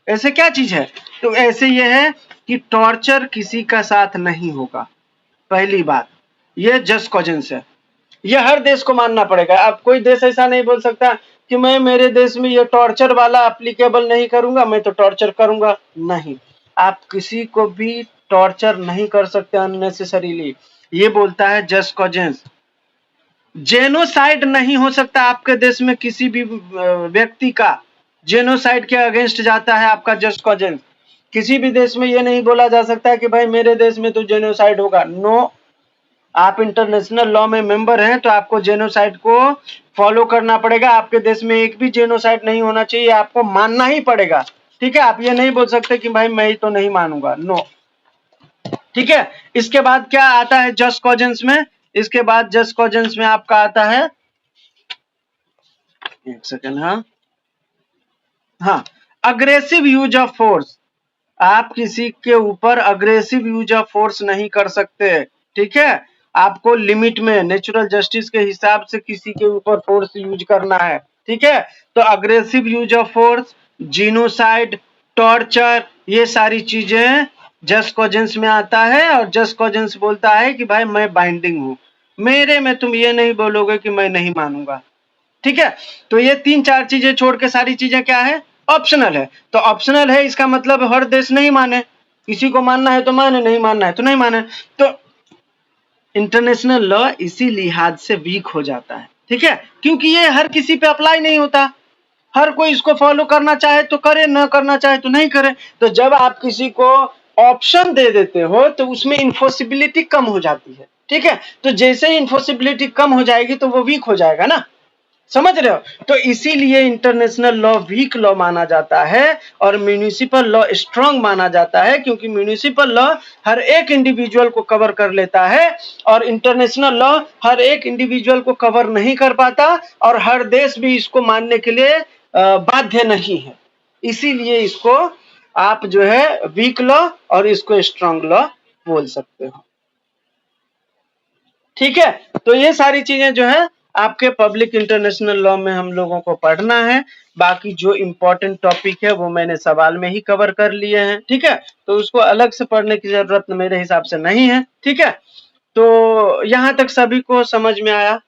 ऐसे क्या चीज है? तो ऐसे ये है कि टॉर्चर किसी का साथ नहीं होगा। पहली बात, ये जस्ट कॉजेंस है, ये हर देश को मानना पड़ेगा। अब कोई देश ऐसा नहीं बोल सकता कि मैं मेरे देश में ये टॉर्चर वाला एप्लीकेबल नहीं करूंगा, मैं तो टॉर्चर करूंगा। नहीं, आप किसी को भी टॉर्चर नहीं कर सकते अननेसेसरीली। ये बोलता है जस्ट कॉजेंस। जेनोसाइड नहीं हो सकता आपके देश में किसी भी व्यक्ति का, जेनोसाइड के अगेंस्ट जाता है आपका जस्ट कॉजेंस। किसी भी देश में ये नहीं बोला जा सकता कि भाई मेरे देश में तो जेनोसाइड होगा। नो, आप इंटरनेशनल लॉ में मेंबर हैं तो आपको जेनोसाइड को फॉलो करना पड़ेगा। आपके देश में एक भी जेनोसाइड नहीं होना चाहिए, आपको मानना ही पड़ेगा। ठीक है, आप ये नहीं बोल सकते कि भाई मैं ही तो नहीं मानूंगा। नो, ठीक है। इसके बाद क्या आता है जस्ट कॉजेंस में? इसके बाद जस्ट कॉजेंस में आपका आता है, एक सेकेंड, हाँ, अग्रेसिव यूज ऑफ फोर्स। आप किसी के ऊपर अग्रेसिव यूज ऑफ फोर्स नहीं कर सकते। ठीक है, आपको लिमिट में नेचुरल जस्टिस के हिसाब से किसी के ऊपर फोर्स यूज करना है। ठीक है, तो aggressive use of force, genocide, torture, ये सारी चीजें जस्ट कॉजेंस में आता है। और जस्ट कॉजेंस बोलता है कि भाई मैं बाइंडिंग हूं, मेरे में तुम ये नहीं बोलोगे कि मैं नहीं मानूंगा। ठीक है, तो ये 3-4 चीजें छोड़ के सारी चीजें क्या है? ऑप्शनल है। तो ऑप्शनल है इसका मतलब हर देश नहीं माने, किसी को मानना है तो माने, नहीं मानना है तो नहीं माने। तो इंटरनेशनल लॉ इसी लिहाज से वीक हो जाता है। ठीक है, क्योंकि ये हर किसी पे अप्लाई नहीं होता। हर कोई इसको फॉलो करना चाहे तो करे, न करना चाहे तो नहीं करे। तो जब आप किसी को ऑप्शन दे देते हो तो उसमें इन्फोर्सिबिलिटी कम हो जाती है। ठीक है, तो जैसे ही इन्फोर्सिबिलिटी कम हो जाएगी तो वो वीक हो जाएगा ना, समझ रहे हो? तो इसीलिए इंटरनेशनल लॉ वीक लॉ माना जाता है और म्युनिसिपल लॉ स्ट्रांग माना जाता है, क्योंकि म्युनिसिपल लॉ हर एक इंडिविजुअल को कवर कर लेता है और इंटरनेशनल लॉ हर एक इंडिविजुअल को कवर नहीं कर पाता और हर देश भी इसको मानने के लिए बाध्य नहीं है। इसीलिए इसको आप जो है वीक लॉ और इसको स्ट्रांग लॉ बोल सकते हो। ठीक है, तो ये सारी चीजें जो है आपके पब्लिक इंटरनेशनल लॉ में हम लोगों को पढ़ना है। बाकी जो इम्पोर्टेंट टॉपिक है वो मैंने सवाल में ही कवर कर लिए हैं। ठीक है, तो उसको अलग से पढ़ने की जरूरत मेरे हिसाब से नहीं है। ठीक है, तो यहाँ तक सभी को समझ में आया?